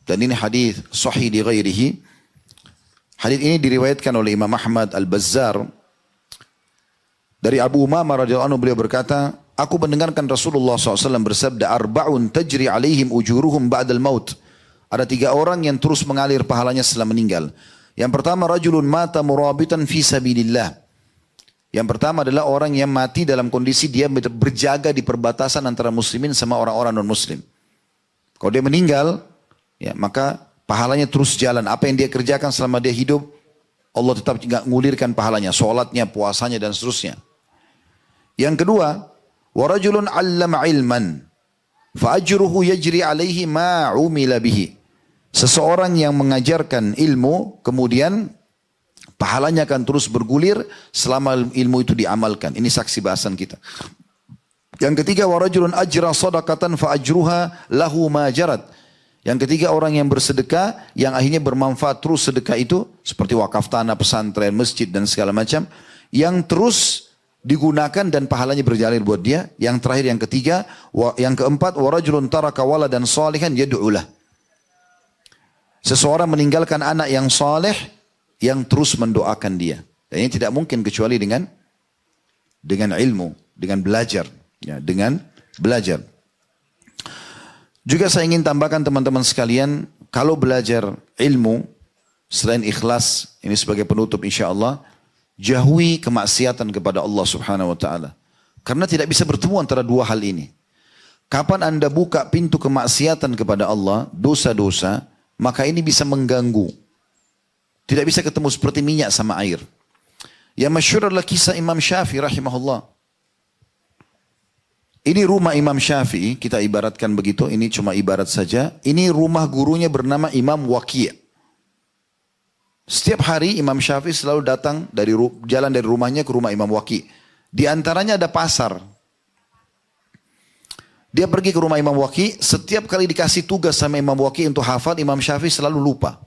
Dan ini hadis sahih di ghairihi. Hadis ini diriwayatkan oleh Imam Ahmad Al-Bazzar. Dari Abu Umamah radhiyallahu anhu beliau berkata, aku mendengarkan Rasulullah SAW bersabda, arba'un tajri alaihim ujuruhum ba'dal maut. Ada 3 orang yang terus mengalir pahalanya setelah meninggal. Yang pertama, rajulun mata murabitan fi sabilillah. Yang pertama adalah orang yang mati dalam kondisi dia berjaga di perbatasan antara muslimin sama orang-orang non-muslim. Kalau dia meninggal, ya maka pahalanya terus jalan. Apa yang dia kerjakan selama dia hidup, Allah tetap tidak ngulirkan pahalanya. Sholatnya, puasanya, dan seterusnya. Yang kedua, warajulun allama ilman, fa'ajruhu yajri alaihi ma'umila bihi. Seseorang yang mengajarkan ilmu, kemudian pahalanya akan terus bergulir selama ilmu itu diamalkan. Ini saksi bahasan kita. Yang ketiga, warajulun ajra sadaqatan fa'ajruha lahu ma jarat. Yang ketiga, orang yang bersedekah, yang akhirnya bermanfaat terus sedekah itu, seperti wakaf tanah, pesantren, masjid, dan segala macam, yang terus digunakan dan pahalanya berjalir buat dia. Yang terakhir, yang ketiga, yang keempat, warajulun taraka waladan salihan yad'ulah. Seseorang meninggalkan anak yang saleh, yang terus mendoakan dia. Dan ini tidak mungkin kecuali dengan ilmu, dengan belajar. Ya, dengan belajar. Juga saya ingin tambahkan teman-teman sekalian, kalau belajar ilmu, selain ikhlas, ini sebagai penutup insya Allah, jauhi kemaksiatan kepada Allah subhanahu wa ta'ala. Karena tidak bisa bertemu antara dua hal ini. Kapan Anda buka pintu kemaksiatan kepada Allah, dosa-dosa, maka ini bisa mengganggu. Tidak bisa ketemu seperti minyak sama air. Yang masyhur adalah kisah Imam Syafi'i rahimahullah. Ini rumah Imam Syafi'i, kita ibaratkan begitu, ini cuma ibarat saja. Ini rumah gurunya bernama Imam Waqi'. Setiap hari Imam Syafi'i selalu datang dari jalan dari rumahnya ke rumah Imam Waqi'. Di antaranya ada pasar. Dia pergi ke rumah Imam Waqi', setiap kali dikasih tugas sama Imam Waqi' untuk hafal, Imam Syafi'i selalu lupa.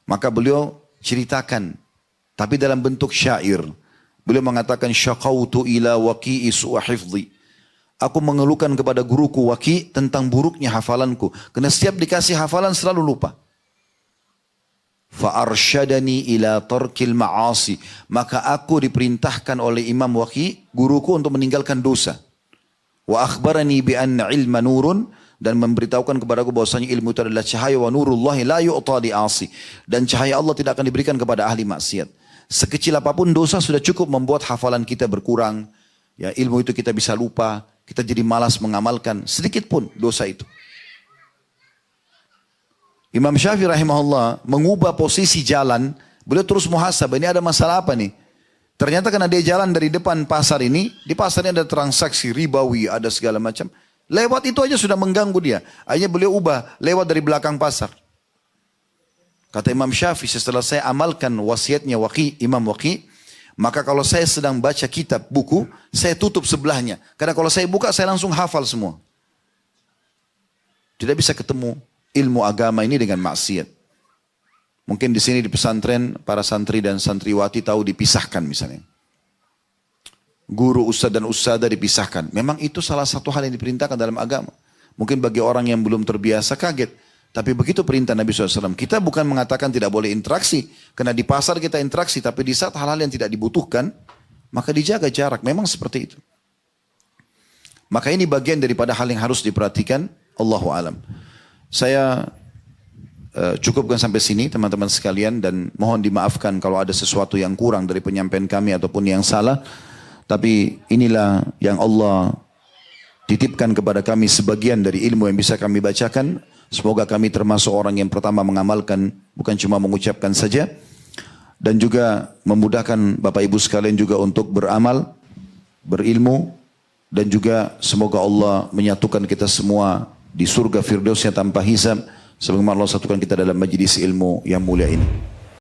Maka beliau ceritakan, tapi dalam bentuk syair. Beliau mengatakan, syaqautu ila Waqi'i su'a hifdhi. Aku mengeluhkan kepada guruku Waqi' tentang buruknya hafalanku. Karena setiap dikasih hafalan selalu lupa. Fa'arsyadani ila tarkil ma'asi. Maka aku diperintahkan oleh Imam Waqi', guruku, untuk meninggalkan dosa. Wa akhbarani bi anna ilma nurun, dan memberitahukan kepadaku bahwasanya ilmu itu adalah cahaya, wa nurullahi la yu'ta li asi, dan cahaya Allah tidak akan diberikan kepada ahli maksiat. Sekecil apapun dosa sudah cukup membuat hafalan kita berkurang. Ya, ilmu itu kita bisa lupa, kita jadi malas mengamalkan sedikit pun dosa itu. Imam Syafi'i rahimahullah mengubah posisi jalan, beliau terus muhasabah, ini ada masalah apa nih? Ternyata karena dia jalan dari depan pasar ini, di pasarnya ada transaksi ribawi, ada segala macam. Lewat itu aja sudah mengganggu dia. Akhirnya beliau ubah, lewat dari belakang pasar. Kata Imam Syafi'i, setelah saya amalkan wasiatnya Imam Waqi', maka kalau saya sedang baca kitab, buku, saya tutup sebelahnya. Karena kalau saya buka, saya langsung hafal semua. Tidak bisa ketemu ilmu agama ini dengan maksiat. Mungkin di sini di pesantren, para santri dan santriwati tahu dipisahkan misalnya. Guru, ustadz dan ustadzah dipisahkan. Memang itu salah satu hal yang diperintahkan dalam agama. Mungkin bagi orang yang belum terbiasa kaget. Tapi begitu perintah Nabi SAW. Kita bukan mengatakan tidak boleh interaksi. Karena di pasar kita interaksi. Tapi di saat hal-hal yang tidak dibutuhkan, maka dijaga jarak. Memang seperti itu. Maka ini bagian daripada hal yang harus diperhatikan. Allahu alam. Saya cukupkan sampai sini teman-teman sekalian, dan mohon dimaafkan kalau ada sesuatu yang kurang dari penyampaian kami ataupun yang salah. Tapi inilah yang Allah titipkan kepada kami sebagian dari ilmu yang bisa kami bacakan. Semoga kami termasuk orang yang pertama mengamalkan, bukan cuma mengucapkan saja. Dan juga memudahkan Bapak Ibu sekalian juga untuk beramal, berilmu. Dan juga semoga Allah menyatukan kita semua di surga Firdausnya tanpa hisab. Sebagaimana Allah satukan kita dalam majlis ilmu yang mulia ini.